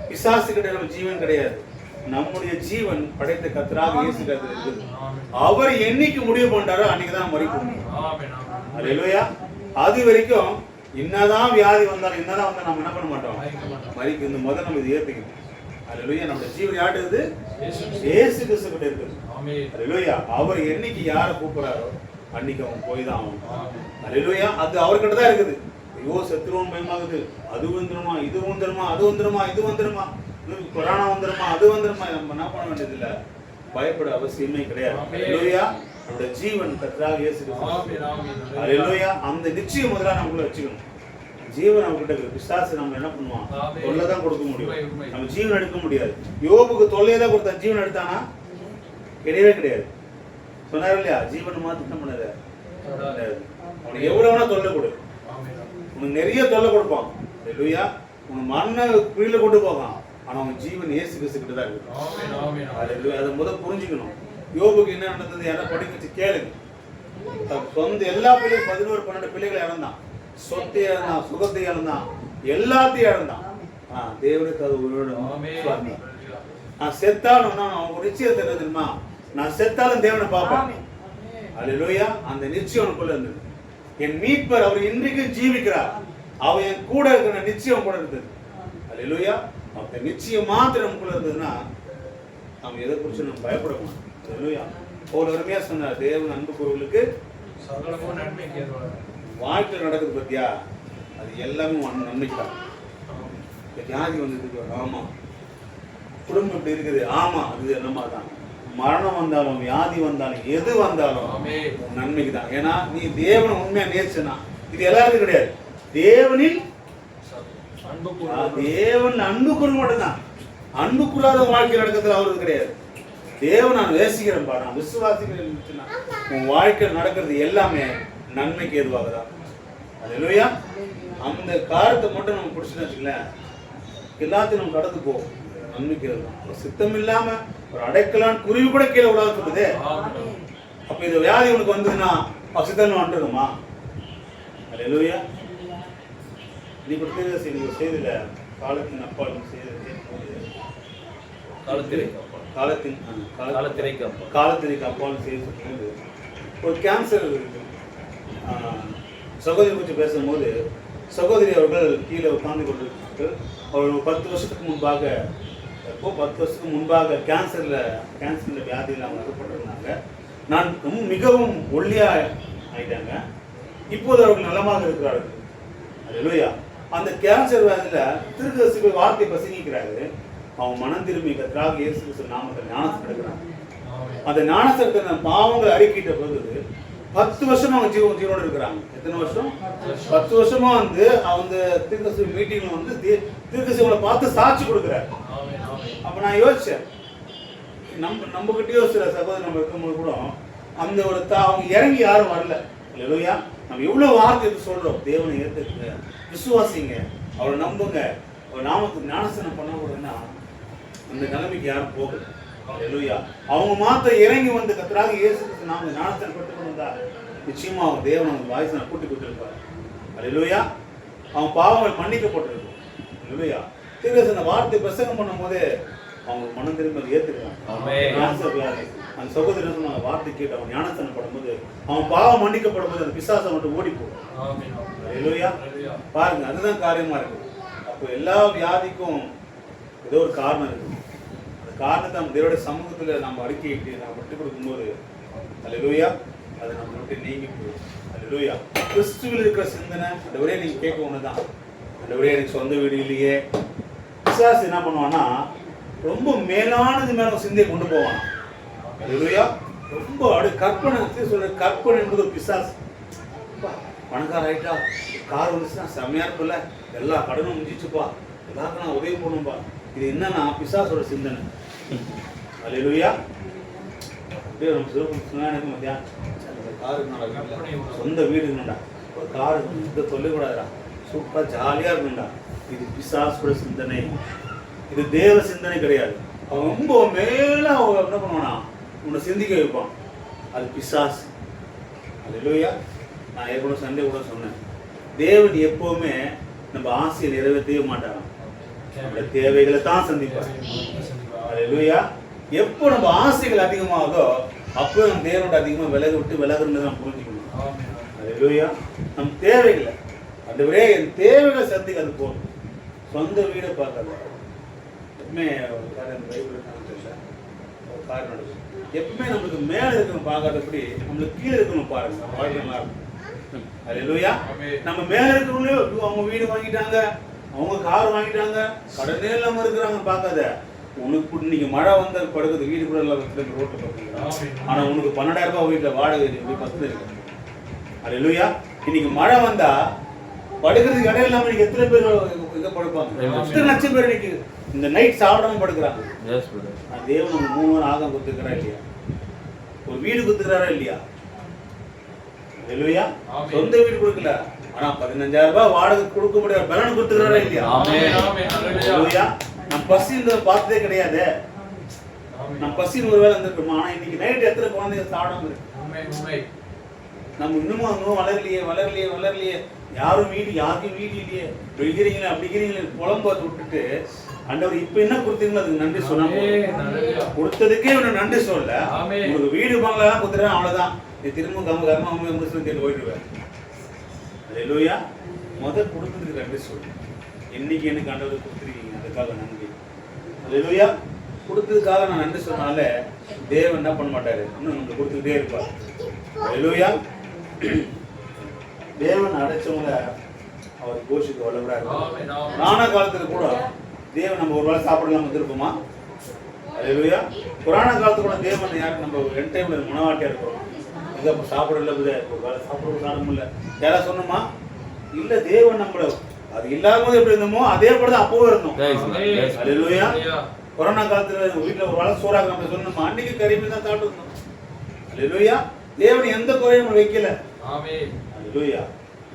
Speaker 4: பிசாசு கிட்ட நம்ம ஜீவன் கிடையாது. நம்முடைய ஜீவன் படைத்த கர்த்தராக இயேசு கிறிஸ்து இருக்குது. அவர் என்னைக்கு முடிவு பண்றாரோ அன்னைக்கு தான் மறிக்கும். அல்லேலூயா. அது வரைக்கும் என்னதான் வியாதி வந்தாலும் என்னதான் வந்தா நம்ம என்ன பண்ண மாட்டோம், மறிக்கும். இந்த முதல் நம்ம இது ஏத்துக்கணும். அல்லேலூயா. நம்முடைய ஜீவன் யார்கிட்ட இருக்குது, இயேசு கிறிஸ்து கிட்ட இருக்குது. அல்லேலூயா. அவர் என்னைக்கு யாரை கூப்பிடுறாரோ அன்னைக்கு அவன் போய் தான் ஆகணும். அல்லேலூயா. அது அவர்கிட்ட தான் இருக்குது. ஐயோ செத்துருவோம் பயமாகுது, அது வந்துருமா, இது வந்துருமா, அது வந்துருமா, இது வந்துருமா, கொரோனா வந்துருமா, அது வந்துருமா, நம்ம என்ன பண்ண வேண்டியது இல்லை, பயப்பட அவசியமே கிடையாது. ஹல்லேலூயா. நம்முடைய ஜீவன் கர்த்தராக இயேசு கிறிஸ்து. ஹல்லேலூயா. அந்த நிச்சயம் முதல்ல நமக்குள்ள வச்சுக்கணும். ஜீவன் அவங்ககிட்ட இருக்கு. பிசாசு நம்ம என்ன பண்ணுவான், தொல்லை தான் கொடுக்க முடியும், நம்ம ஜீவன் எடுக்க முடியாது. யோபுக்கு தொல்லையை தான் கொடுத்தா, ஜீவன் எடுத்தானா கிடையவே கிடையாது. சொன்னார் இல்லையா, ஜீவன் மாத்தி என்ன பண்ணாரு, அவனுக்கு எவ்வளவுனா தொல்லை கொடு, உனக்கு நிறைய தொல்லை கொடுப்பான். ஹல்லேலூயா. உன் மண்ணை கீழே கொண்டு போகான், ஆனா அவன் ஜீவன் இயேசு கிறிஸ்து கிட்ட தான் இருக்கு. ஹல்லேலூயா. அதை முதல் புரிஞ்சுக்கணும். யோபுக்கு என்ன நடந்தது யாரா படிக்க வச்சு கேளுங்க. சொந்த எல்லா பிள்ளைகளும் 11 12 பிள்ளைகளை இழந்தான், சொத்தை இழந்தான், சுகத்தை இழந்தான், எல்லாத்தையும் இழந்தான். தேவனுக்கு அது உயிரோடு நான் செத்தாலும் அவன் ஒரு நிச்சயத்தை என்ன தெரியுமா, நான் செத்தாலும் தேவனை பார்ப்பேன். ஹல்லேலூயா. அந்த நிச்சயம் அவனுக்குள்ள இருந்தது. என் மீட்பர் அவர் இன்றைக்கு ஜீவிக்கிறார், அவன் என் கூட இருக்கிற நிச்சயம் கூட இருந்தது. ஹல்லேலூயா. அந்த நிச்சயம் மாத்திரம் நமக்குள்ள இருந்ததுன்னா நம்ம எதை குறித்து நம்ம பயப்படணும். ஹல்லேலூயா. ஒரு அருமையா சொன்னார், தேவன் அன்பு கூறுவர்களுக்கு
Speaker 2: சகலமும் நன்மைக்கு ஏதுவாக.
Speaker 4: வாழ்க்கை நடக்குது பத்தியா, அது எல்லாமே நன்மைக்கு தான். வியாதி வந்ததுக்கு ஆமா, குடும்பம் இப்படி இருக்குது ஆமா, அது என்னமா தான். மரணம் வந்தாலும் வியாதி வந்தாலும் எது வந்தாலும் நன்மைக்கு தான். ஏன்னா நீ தேவனை உண்மையா நேர்ச்சனா, இது எல்லாருக்கும் கிடையாது. தேவனில் தேவன் அன்பு கூறு மட்டும்தான். அன்பு கூறாத வாழ்க்கை நடக்கிறதுல அவருக்கு கிடையாது. தேவன் நான் நேசிக்கிறேன் பா, நான் விசுவாசிக்கிறேன், உன் வாழ்க்கையில் நடக்கிறது எல்லாமே நன்மைக்கு ஏதுவாக தான். ஹல்லேலூயா. அந்த காரத்தை மட்டும் நம்ம பிடிச்சுன்னு வச்சுக்கலேன், எல்லாத்தையும் நம்ம கடந்து போவோம். நன்மைக்கு ஏதுதான். சித்தம் இல்லாம ஒரு அடைக்கலான் குருவி கூட கீழே விடாது சொல்லுது. அப்ப இந்த வியாதி உனக்கு வந்ததுன்னா சித்தம் வந்துடுமா? ஹல்லேலூயா. நீ கொடுத்த செய்தியில காலத்தின் அப்பால் காலத்திற்கு அப்பால் செய்து ஒரு கேன்சர் சகோதரி பற்றி பேசும்போது, சகோதரி அவர்கள் கீழே உட்கார்ந்து கொண்டிருக்கிறார்கள். அவர்கள் 10 வருஷத்துக்கு முன்பாக கேன்சரில் வியாதியில் அவங்க அகப்பட்டிருந்தாங்க. நான் மிகவும் ஒல்லியா ஆயிட்டாங்க. இப்போது அவர்கள் நலமாக இருக்கிறார்கள். ஹல்லேலூயா. அந்த கேன்சர் வியாதியில திருக்கதரிசி வார்த்தை பிரசங்கிக்கிறாரு. அவன் மனம் திரும்பி கர்த்தராகிய இயேசு கிறிஸ்து நாமத்தில் ஞானஸ்நானம் எடுக்கிறாங்க. அந்த ஞானஸ்நானத்தை பாவங்களை அறிக்கையிட்ட போது 10 வருஷமா அவங்க ஜீவனோடு இருக்கிறாங்க. எத்தனை வருஷம்? 10 வருஷமா வந்து அவங்க திருக்கதரிசி மீட்டிங்ல வந்து திருக்கதரிசிகளை பார்த்து சாட்சி கொடுக்குறாரு. அப்ப நான் யோசிச்சேன், நம்ம கிட்டயோ சில சகோதரர் நம்ம இருக்கும்போது கூட அந்த ஒரு அவங்க இறங்கி யாரும் வரல. ஹல்லேலூயா. நம்ம எவ்வளவு வார்த்தை சொல்றோம், தேவனை ஏற்றுக்குங்க, விசுவாசிங்க, அவரை நம்புங்க, அவர் நாமத்துக்கு ஞானஸ்நானம் பண்ண கூடன்னா அந்த நிலைமைக்கு யாரும் போகல. ஹல்லேலூயா. அவங்க மாத்திரம் இறங்கி வந்து கர்த்தராகிய இயேசு கிறிஸ்து நாம ஞானஸ்நானம் பெற்றுக் கொண்டா நிச்சயமா அவங்க தேவன் அவங்க வாய்ஸ் கூட்டி கொடுத்திருப்பார். ஹல்லேலூயா. அவன் பாவங்கள் மன்னிக்கப்பட்டிருக்கும். ஹல்லேலூயா. திருக்கதரிசி அந்த வார்த்தை பிரசங்கம் பண்ணும் போதே அவங்க மனம் திரும்பி ஏத்துக்கிறாங்க. அந்த சகோதரி சொன்னாங்க, வார்த்தை கேட்டு அவன் ஞானஸ்நானம் படும்போது அவன் பாவம் மன்னிக்கப்படும் போது அந்த பிசாசை மட்டும் ஓடி போடும். ஹல்லேலூயா. பாருங்க, அதுதான் காரியமா இருக்கு. அப்போ எல்லா வியாதிக்கும் ஏதோ ஒரு காரணம் இருக்கு. அந்த காரணத்தை நம்ம தேவனுடைய சமூகத்துல நம்ம அறிக்கையிட்டு நம்ம விட்டு கொடுக்கும்போது ஹல்லேலூயா, அதை நம்ம விட்டு நீங்கி போயிடும். ஹல்லேலூயா. கிறிஸ்துவில் இருக்கிற சிந்தனை அந்த ஒரே நீங்க கேட்க ஒண்ணுதான். அந்த ஒரே எனக்கு சொந்த வீடு இல்லையே. பிசாசு என்ன பண்ணுவான்னா ரொம்ப மேலானது மேல சிந்தையை கொண்டு போவான். ஹல்லேலூயா. ரொம்ப அப்படியே கற்பனை சொல்ற, கற்பனை என்பது ஒரு பிசாசு. பணக்கார ஆயிட்டா, கார் வந்துச்சுன்னா செம்மையா இருக்குல்ல, எல்லா கடனும் முடிஞ்சிச்சுப்பா, எல்லாருக்கும் நான் உதவி பண்ணும்பா. இது என்னன்னா பிசாசோட சிந்தனை. ஹல்லேலூயா. அப்படியே நம்ம சிவப்பு எனக்கு மத்தியான் காரு சொந்த வீடு இருக்குண்டா, ஒரு காரு இந்த சொல்லக்கூடாதுடா, சூப்பரா ஜாலியா இருக்குண்டா. இது பிசாசோட சிந்தனை, இது தேவ சிந்தனை கிடையாது. அவன் ரொம்ப மேல அவங்க என்ன பண்ணுவானா உன்னை சிந்திக்க வைப்பான், அது பிசாசு. ஹல்லேலூயா. நான் ஏற்கனவே சண்டே கூட சொன்னேன், தேவன் எப்பவுமே நம்ம ஆசையை நிறைவேற்றவே மாட்டாராம், நம்முடைய தேவைகளை தான் சந்திப்பார். ஹல்லேலூயா. எப்போ நம்ம ஆசைகள் அதிகமாகுதோ அப்போ நம்ம தேவனோட அதிகமாக விலகுன்னு தான் புரிஞ்சுக்கணும். ஹல்லேலூயா. நம் தேவைகளை அந்த ஒரே என் தேவைகளை சந்திக்க அது போகணும். சொந்த வீடை பார்க்காத. எப்பவுமே ஒரு காரியம் பைபிள் தெரியல, ஒரு காரியம் நடக்கும். எப்பவுமே நம்மளுக்கு மேலே இருக்கணும் பார்க்காதபடி நம்மளுக்கு கீழே இருக்கணும் பாருங்க. வாழ்க்கை நல்லா இருக்கும். அல்லேலூயா. நம்ம மேல இருக்கிறவங்களே அவங்க வீடு வாங்கிட்டாங்க, அவங்க கார் வாங்கிட்டாங்க, கடனே இல்லாம இருக்கிறாங்க பார்க்காத. உனக்கு இன்னைக்கு மழை வந்த படுக்குது, வீடு கூட எல்லாம் ரோட்டு பார்த்தீங்க. ஆனா உனக்கு 12,000 ரூபாய் வீட்டுல வாடகை பத்து இருக்கு. அல்லேலூயா. இன்னைக்கு மழை வந்தா படுக்கிறதுக்கு இடம் இல்லாம இன்னைக்கு எத்தனை பேர் இதை படுப்பாங்க? எத்தனை லட்சம் பேர் இன்னைக்கு இந்த நைட் சாப்பிடாம படுக்கிறாங்க. தேவன் நம்ம 3 வாரம் ஆகம் கொடுத்துக்கிறா இல்லையா? ஒரு வீடு கொடுத்துக்கிறாரா இல்லையா? அல்லேலூயா. சொந்த வீடு கொடுக்கல, ஆனா 15,000 ரூபாய் வாடகை கொடுக்க முடியாத பலன் கொடுத்துக்கிறாரா இல்லையா? அல்லேலூயா. நம்ம பசின்றத பார்த்ததே கிடையாது. நம்ம பசின்னு ஒரு வேலை இருந்திருக்கோம். ஆனா இன்னைக்கு நைட் எத்தனை குழந்தைங்க சாப்பிடாம இருக்கு? நம்ம இன்னமும் வளரலையே. யாரும் யாருக்கும் வீடு இல்லையே, இப்படிங்கிறீங்களே அப்படிங்கிறீங்களே புலம்ப விட்டுட்டு ஆண்டவர் இப்ப என்ன கொடுத்தீங்களோ அதுக்கு நன்றி சொன்னாங்க. கொடுத்ததுக்கே உனக்கு நன்றி சொல்ல, உங்களுக்கு வீடு பங்களா கொடுத்துறேன் அவ்வளவுதான், நீ திரும்ப கர்மா கேட்டு போயிடுவேன். அல்லேலூயா. முதல் கொடுத்ததுக்கு நன்றி சொல்லு. இன்னைக்கு எனக்கு ஆண்டவர் கொடுத்துருக்கீங்க, அதுக்காக நன்றி. அல்லேலூயா. கொடுத்ததுக்காக நான் நன்றி சொன்னால தேவன் என்ன பண்ண மாட்டாரு, இன்னும் நமக்கு கொடுத்துக்கிட்டே இருப்பார். அல்லேலூயா. தேவன் அடைச்சவங்க அவர் கோஷிக்க வல்லவரா இருக்கார். புராண காலத்துல கூட தேவன் நம்ம ஒரு வேளை சாப்பிடலாம் வந்திருப்போமா? அல்லேலூயா. புராண காலத்துல கூட தேவன் யாருக்கு நம்ம என் டைம்ல மனவாட்டியா இருக்கிறோம், இதை சாப்பிடல ஒரு வேலை சாப்பிட இல்ல யாரா சொன்னோமா? இல்ல. தேவன் நம்மள அது இல்லாத போது எப்படி இருந்தோமோ அதே போலதான் அப்பவும் இருந்தோம். அல்லேலூயா. கொரோனா காலத்துல வீட்டுல ஒரு வேலை சோறாக நம்ம சொன்னோமா? அன்னைக்கு கறிமீன் தான் சாப்பிட்டு இருந்தோம். அல்லேலூயா. தேவன் எந்த குறையும் வைக்கல. அல்லேலூயா.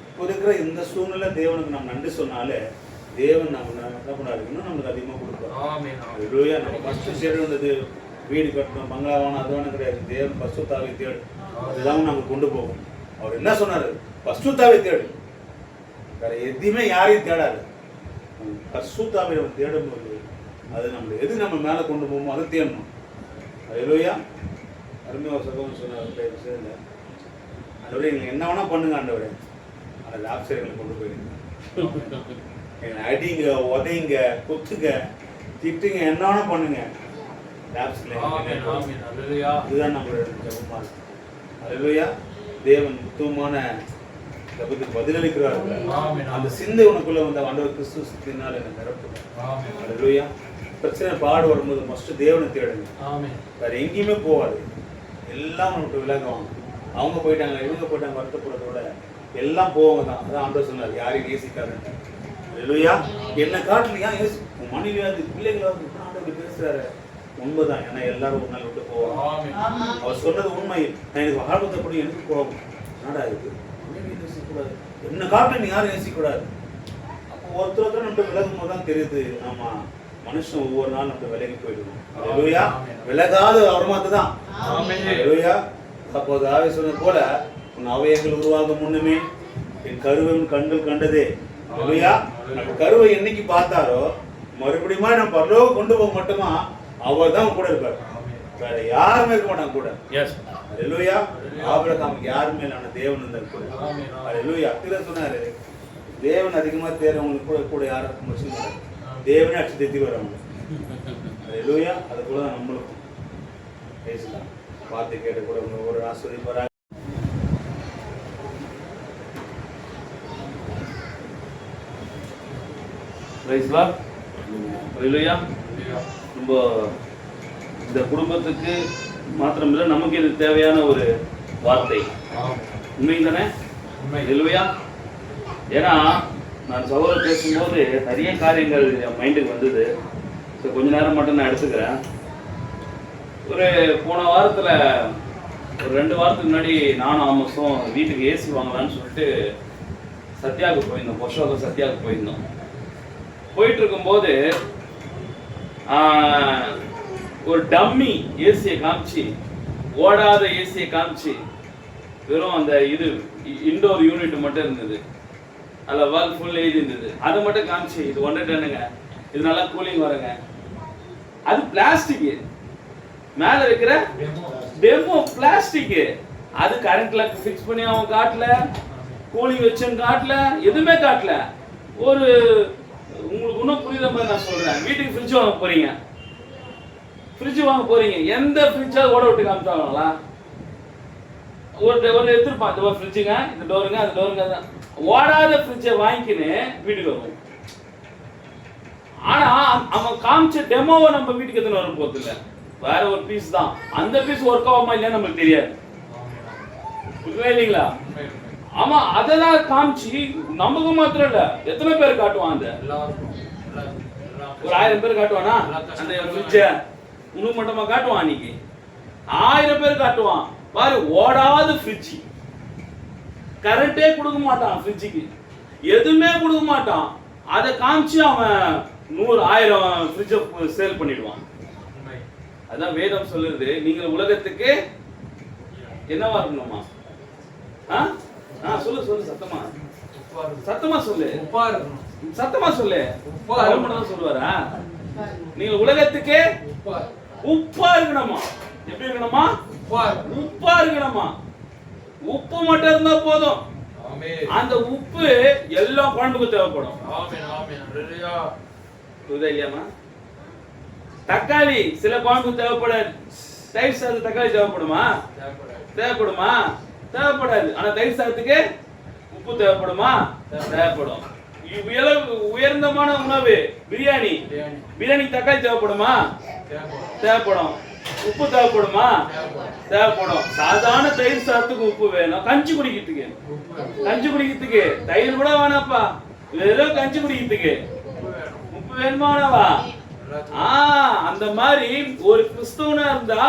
Speaker 4: இப்போ இருக்கிற இந்த சூழ்நிலை தேவனுக்கு நம்ம நன்றி சொன்னாலே தேவன் நம்ம என்ன பண்ணாரு, இன்னும் நமக்கு அதிகமாக கொடுப்பார். அல்லேலூயா. நம்ம ஃபர்ஸ்ட் சைடு வந்தது வீடு கட்டணும், பங்களாவான அதுவான கிடையாது. தேவன் பரிசுத்தாவை தேடு, அதுதான் நமக்கு கொண்டு போகும். அவர் என்ன சொன்னாரு? பரிசுத்தாவை தேடு, வேற எதையுமே யாரையும் தேடாது. பரிசுத்தாவை நம்ம தேடும்போது அது நம்ம எது நம்ம மேலே கொண்டு போவோமோ அதை தேடணும். அல்லேலூயா. அருமையாக சகோதரன் சொன்னார், ஆண்டவரே எங்களுக்கு என்ன வேணா பண்ணுங்க ஆண்டவரே, அந்த லாப்ஸர்களை கொண்டு போயிடுங்க, எங்களை அடிங்க, உதைங்க, குத்துங்க, திட்டுங்க, என்ன வேணா பண்ணுங்க, இதுதான் நம்மளோட ஜெபமா இருக்கு. அல்லேலூயா. தேவன் உத்தமமான ஜெபத்துக்கு பதிலளிக்கிறார்கள். அந்த சிந்தை உனக்குள்ள வந்த ஆண்டவர் கிறிஸ்து சித்தினால் என்ன நிரப்பு. அல்லேலூயா. பிரச்சனை பாடு வரும்போது மஸ்ட் தேவனை தேடுங்க, வேற எங்கேயுமே போகாது. எல்லாம் நமக்கு விலகுவாங்க. அவங்க போயிட்டாங்க, இவங்க போயிட்டாங்க, வருத்தப்படுறதோட எல்லாம் போவாங்க தான். அதான் ஆண்டவர் சொன்னார், யாரையும் நேசிக்காதுன்னு. அல்லேலூயா. என்ன காட்டில் ஏன் உன் மனைவியாவது பிள்ளைகளாவது ஆண்டவர் பேசுறாரு, உண்மைதான். ஏன்னா எல்லாரும் ஒரு நாள் விட்டு போவாங்க. அவர் சொன்னது உண்மை. நான் எனக்கு ஆர்வத்தைப்படி எனக்கு போகும், நாடா இருக்கு நேசிக்கூடாது, என்ன காட்டில் நீ யாரும் நேசிக்கூடாது. அப்போ ஒருத்தர் நம்ம விலகும் போது தான் தெரியுது, ஆமா மனுஷன் ஒவ்வொரு நாள் நம்ம விலகி போயிடுவோம். அல்லேலூயா. விலகாத அவர் மாத்துதான். அல்லேலூயா. அப்போது ஆவி சொன்னது போல உன் அவயங்கள் உருவாகும் முன்னுமே என் கருவை உன் கண்கள் கண்டதே. அல்லேலூயா. நம்ம கருவை என்னைக்கு பார்த்தாரோ மறுபடியும் நம்ம பரலோகம் கொண்டு போக மட்டுமா அவர் தான் கூட இருப்பார், வேற யாருமே இருக்க மாட்டாங்க கூட. அல்லேலூயா. ஆபிரகாமுக்கு யாருமே இல்ல, தேவன் இருந்தார் கூட. அல்லேலூயா. அப்படியே சொன்னாரு, தேவன் அதிகமா தேர்றவங்களுக்கு கூட கூட யாரும் முடிச்சு தேவனே அடிச்சு தெத்தி வரவங்க. அல்லேலூயா. அது கூட தான் நம்மளுக்கும் பேசலாம். வார்த்தை கேட்டு கூட ஒரு ஆசிரியர் ரொம்ப இந்த குடும்பத்துக்கு மாத்திரமில்லை, நமக்கு இது தேவையான ஒரு வார்த்தை. உண்மை தானே? அல்லேலூயா. ஏன்னா நான் சகோதரர் பேசும்போது நிறைய காரியங்கள் என் மைண்டுக்கு வந்தது. ஸோ கொஞ்ச நேரம் மட்டும் நான் எடுத்துக்கிறேன். ஒரு போன வாரத்தில் ஒரு 2 வாரத்துக்கு முன்னாடி நானும் ஆமஸும் வீட்டுக்கு ஏசி வாங்கலான்னு சொல்லிட்டு சத்யாவுக்கு போயிருந்தோம். பொஷோக சத்யாவுக்கு போயிருந்தோம். போயிட்டு இருக்கும்போது ஒரு டம்மி ஏசியை காமிச்சு, ஓடாத ஏசியை காமிச்சு, வெறும் அந்த இது இன்டோர் யூனிட் மட்டும் இருந்தது, அதில் ஒர்க் ஃபுல் ஏஜ் இருந்தது, அதை மட்டும் காமிச்சு இது 1 டன்னுங்க, இது நல்லா கூலிங் வருங்க. அது பிளாஸ்டிக், மேல வைக்கிற டெமோ பிளாஸ்டிக், அது கரண்ட்ல ஃபிக்ஸ் பண்ணி அவன் காட்டல, கூலிங் வச்சுன்னு காட்டல, எதுவுமே காட்டல. ஒரு உங்களுக்கு இன்னும் புரியுத மாதிரி நான் சொல்றேன், வீட்டுக்கு ஃப்ரிட்ஜ் வாங்க போறீங்க, எந்த ஃப்ரிட்ஜாவது ஓட விட்டு காமிச்சாங்களா?
Speaker 1: ஒரு எடுத்துருப்பான், இந்த ஒரு ஃப்ரிட்ஜுங்க, இந்த டோருங்க, அந்த டோருங்க, ஓடாத ஃப்ரிட்ஜை வாங்கிக்கின்னு வீட்டுக்கு வருவோம். ஆனா அவன் காமிச்ச டெமோவை நம்ம வீட்டுக்கு எத்தனை வர போறது இல்ல, வேற ஒரு பீஸ் தான். அந்த பீஸ் ஒர்க் ஆகுமா இல்லையா நமக்கு தெரியாது, இல்லைங்களா? ஆமா, அதெல்லாம் காமிச்சு நமக்கு மாத்திரம் இல்ல, எத்தனை பேர் காட்டுவான்? அந்த ஒரு 1000 பேர் காட்டுவானா அந்த ஃப்ரிட்ஜ? உனக்கு மட்டுமா காட்டுவான்? அன்னைக்கு 1000 பேர் காட்டுவான். பாரு, ஓடாத ஃப்ரிட்ஜ், கரண்டே கொடுக்க மாட்டான் ஃப்ரிட்ஜுக்கு, எதுவுமே கொடுக்க மாட்டான். அதை காமிச்சு அவன் 100 1000 ஃப்ரிட்ஜை சேல் பண்ணிடுவான். அதான் வேதம் சொல்லுது, நீங்கள் உலகத்துக்கு என்னவா இருக்கணுமா? சொல்லு சொல்லு, சத்தமா சத்தமா சொல்லு, சத்தமா சொல்லு. சொல்லுவாரா? நீங்க உலகத்துக்கு உப்பா இருக்கணுமா? எப்படி இருக்கணுமா? உப்பா இருக்கணுமா? உப்பு மட்டும் இருந்தா போதும். அந்த உப்பு எல்லா குழம்புக்கும் தேவைப்படும். புரியுதா இல்லையாமா? தக்காளி சில குழம்புக்கு தேவைப்படாது. தயிர் சாதத்துக்கு தக்காளி தேவைப்படுமா? தேவைப்படுமா? தேவைப்படாது. ஆனா தயிர் சாதத்துக்கு உப்பு தேவைப்படுமா? தேவைப்படும். உயர்ந்தமான உணவு பிரியாணி, பிரியாணிக்கு தக்காளி தேவைப்படுமா? தேவைப்படும். உப்பு தேவைப்படுமா? தேவைப்படும். சாதாரண தயிர் சாதத்துக்கு உப்பு வேணும். கஞ்சி குடிக்கிறதுக்கு, கஞ்சி குடிக்கிறதுக்கு தயிர் கூட வேணாப்பா, வெறும் கஞ்சி குடிக்கிறதுக்கு உப்பு வேணுமானவா? அந்த மாதிரி ஒரு கிறிஸ்தவனா இருந்தா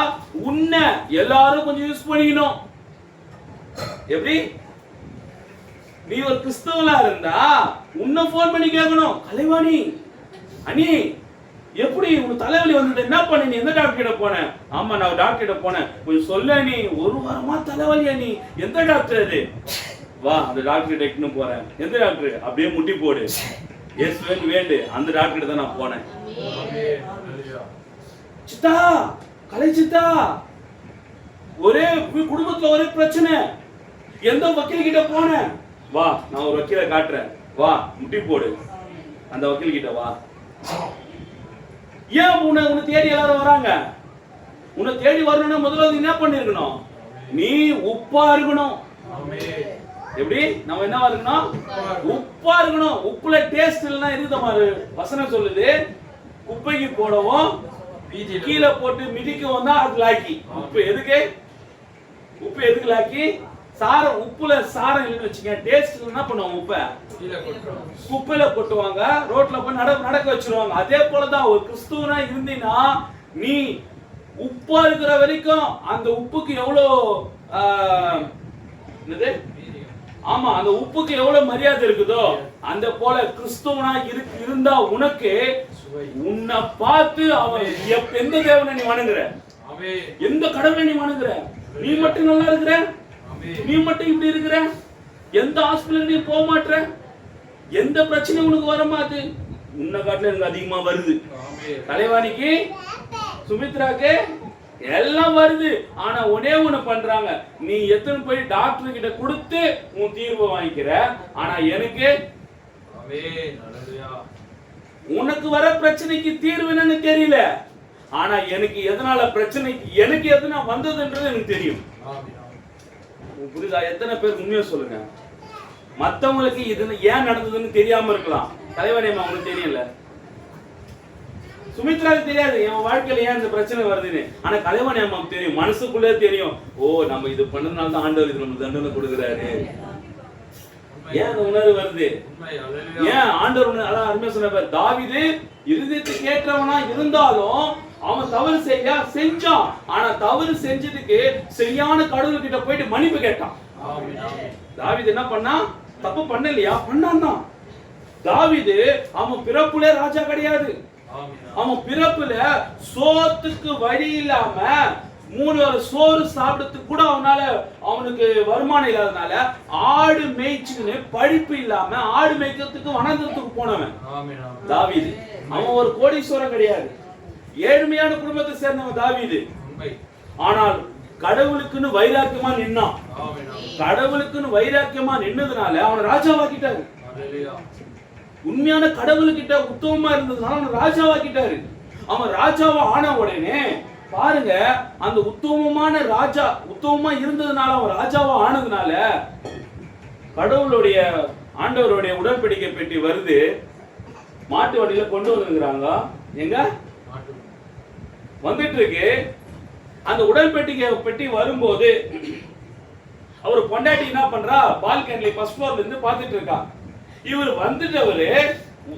Speaker 1: உன்னை எல்லாரும் கொஞ்சம் யூஸ் பண்ணிக்கணும். எப்படி? நீ ஒரு கிறிஸ்தவனா இருந்தா உன்னை போன் பண்ணி கேட்கணும், கலைவாணி அண்ணி எப்படி உனக்கு தலைவலி வந்தது, என்ன பண்ண, நீ எந்த டாக்டர் கிட்ட போன? ஆமா, நான் டாக்டர் கிட்ட போனேன். கொஞ்சம் சொல்ல நீ, ஒரு வாரமா தலைவலியா நீ, எந்த டாக்டர் அது? வா, அந்த டாக்டர் கிட்ட இட்டுன்னு போறேன். எந்த டாக்டர்? அப்படியே முட்டி போடு, எஸ் வேண்டு, அந்த டாக்டர் கிட்ட தான் நான் போனேன். சித்தா, கலை சித்தா, ஒரே குடும்பத்துல ஒரே பிரச்சனை, எந்த வக்கீல் கிட்ட போனேன்? வா, நான் ஒரு வக்கீலை காட்டுறேன், வா முட்டி போடு, அந்த வக்கீல் கிட்ட வா. ஏன் உன்னை தேடி எல்லாரும் வராங்க? உன்னை தேடி வரணும்னா முதல்ல என்ன பண்ணிருக்கணும்? நீ உப்பா இருக்கணும். எப்படி? நம்ம என்னவா இருக்கணும்? உப்பா இருக்கணும். உப்புல டேஸ்ட் இல்லைன்னா இருக்குது மாதிரி வசனம் சொல்லுது, குப்பைக்கு போடவும் கீழே போட்டு மிதிக்கவும் தான் அது லாக்கி. உப்பு எதுக்கு? உப்பு எதுக்கு லாக்கி? சாரம். உப்புல சாரம் இல்லைன்னு வச்சுக்க, டேஸ்ட் என்ன பண்ணுவாங்க? உப்பை குப்பையில கொட்டுவாங்க, ரோட்ல போய் நடக்க வச்சிருவாங்க. அதே போலதான் ஒரு கிறிஸ்துவனா இருந்தீன்னா நீ உப்பா இருக்கிற வரைக்கும் அந்த உப்புக்கு எவ்வளவு ஆமா, அந்த உப்புக்கு எவ்வளவு மரியாதை இருக்குதோ அந்த போல கிறிஸ்துவனா இருந்தா உனக்கு உன்னை பார்த்து அவன் எந்த தேவனை நீ வணங்குற, எந்த கடவுளை நீ வணங்குற, நீ மட்டும் நல்லா இருக்கிற, நீ மட்டும் இப்படி இருக்கிற, எந்த ஹாஸ்பிட்டல் நீ போக மாட்டற, எந்த பிரச்சனை உனக்கு வர மாட்டே, உன்னை காட்டுல எனக்கு அதிகமா வருது. கலைவாணிக்கு, சுமித்ராக்கு எல்லாம் வருது. ஆனா ஒன்னே ஒண்ணு பண்றாங்க, நீ எத்தனை போய் டாக்டர் கிட்ட கொடுத்து உன் தீர்வு வாங்கிக்கிற. ஆனா எனக்கு உனக்கு வர பிரச்சனைக்கு தீர்வு என்னன்னு தெரியல. ஆனா எனக்கு எதனால பிரச்சனைக்கு எனக்கு எதனா வந்ததுன்றது எனக்கு தெரியும். புரியுதா? எத்தனை பேர் உண்மையா சொல்லுங்க. மத்தவங்களுக்கு இது ஏன் நடந்ததுன்னு தெரியாம இருக்கலாம். தலைவனையம்மா உங்களுக்கு தெரியல, சுமித்ராவுக்கு தெரியாது என் வாழ்க்கையில ஏன் இந்த பிரச்சனை வருதுன்னு. ஆனா கலைவாணி அம்மாவுக்கு தெரியும், மனசுக்குள்ளே தெரியும். ஓ, நம்ம இது பண்ணதுனால தான் ஆண்டவர் இது நம்ம தண்டனை கொடுக்குறாரு. ஏன் அந்த உணர்வு வருது? ஏன் ஆண்டவர் அதான் அருமையா சொன்ன, தாவீது இருதயத்துக்கு ஏற்றவனா இருந்தாலும் அவன் தவறு செஞ்சான். ஆனா தவறு செஞ்சதுக்கு சரியான கடவுள் கிட்ட போயிட்டு மன்னிப்பு கேட்டான். தாவீது என்ன பண்ணா? தப்பு பண்ணலையா? பண்ணான் தான். தாவீது அவன் பிறப்புல ராஜா கிடையாது. அவன் பிறப்புல சோத்துக்கு வழி இல்லாம 3 வேளை சோறு சாப்பிடறதுக்கு கூட அவனுக்கு வருமானம் இல்லாதனால ஆடு மேய்ச்சுன்னு படிப்பு இல்லாம ஆடு மேய்க்கிறதுக்கு வனாந்தரத்துக்கு போனவன் தாவீது. அவன் ஒரு கோடீஸ்வரன் கிடையாது, ஏழ்மையான குடும்பத்தை சேர்ந்தவன் தாவீது. ஆனால் கடவுளுக்குன்னு வைராக்கியமா நின்னான். கடவுளுக்குன்னு வைராக்கியமா நின்னதுனால அவனை ராஜாவாக்கிட்டாரு. உண்மையான கடவுளுக்கிட்ட உத்தமமா இருந்ததுனால அவன் ராஜாவாக்கிட்டாரு. அவன் ராஜாவா ஆன உடனே பாருங்க, அந்த உத்தமமான ராஜா, உத்தமமா இருந்ததுனால, அவன் ராஜாவா ஆனதுனால, கடவுளுடைய ஆண்டவருடைய உடன்படிக்கை பெட்டி வருது, மாட்டு வண்டியில கொண்டு வந்துருக்காங்க. எங்க வந்துட்டு இருக்கு. அந்த உடன்படிக்கை பெட்டி வரும்போது அவர் பொண்டாட்டி என்ன பண்றா, பால்கனில ஃபர்ஸ்ட் ஃப்ளோர்ல இருந்து பார்த்துட்டு இருக்கா. இவர் வந்துட்டவரு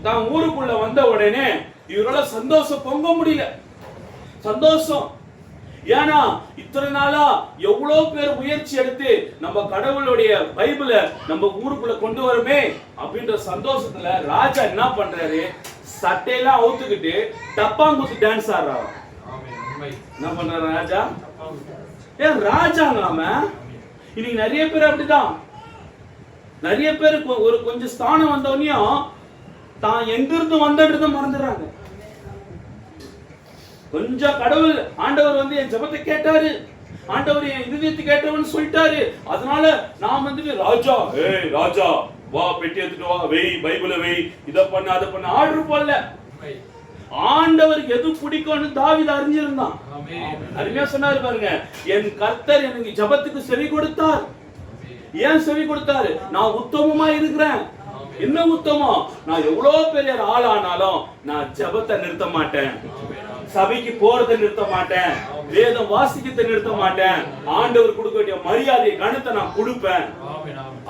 Speaker 1: தான் ஊருக்குள்ள வந்த உடனே இவரோட சந்தோஷம் பொங்க முடியல. சந்தோஷம், ஏன்னா இத்தனை நாளா எவ்வளவு பேர் முயற்சி எடுத்து நம்ம கடவுளுடைய பைபிளை நம்ம ஊருக்குள்ள கொண்டு வரமே அப்படின்ற சந்தோஷத்துல ராஜா என்ன பண்றாரு, சட்டையெல்லாம் அவுத்துக்கிட்டு டப்பாங்குத்து டான்ஸ் ஆடுறாரு. என்ன பண்றாரு ராஜா? ஏன் ராஜாங்க அவன்? இன்னைக்கு நிறைய பேர் அப்படிதான். நிறைய பேருக்கு ஒரு கொஞ்சம் ஸ்தானம் வந்தவனையும் தான் எங்கிருந்து வந்தது மறந்துடுறாங்க. கொஞ்சம் கடவுள் ஆண்டவர் வந்து என் ஜெபத்தை கேட்டாரு, ஆண்டவர் என் இதயத்தை கேட்டவன்னு சொல்லிட்டாரு, அதனால நான் வந்துட்டு ராஜா, ஏய் ராஜா வா, பெட்டி எடுத்துட்டு வா, வெய் பைபிளை வெய், இத பண்ண அதை பண்ண ஆர்டர் போடல. ஆண்டவருக்கு எது பிடிக்கும்னு தாவீது அறிஞ்சிருந்தான். அருமையா சொன்னாரு பாருங்க, என் கர்த்தர் எனக்கு ஜெபத்துக்கு செவி கொடுத்தார். ஏன் செவி கொடுத்தாரு? நான் உத்தமமா இருக்கிறேன். என்ன உத்தமம்? நான் எவ்வளவு பெரிய ஆளானாலும் நான் ஜெபத்தை நிறுத்த மாட்டேன், சபைக்கு போறதை நிறுத்த மாட்டேன், வேதம் வாசிக்கத்தை நிறுத்த மாட்டேன், ஆண்டவர் கொடுக்க வேண்டிய மரியாதை கணத்தை நான் கொடுப்பேன்.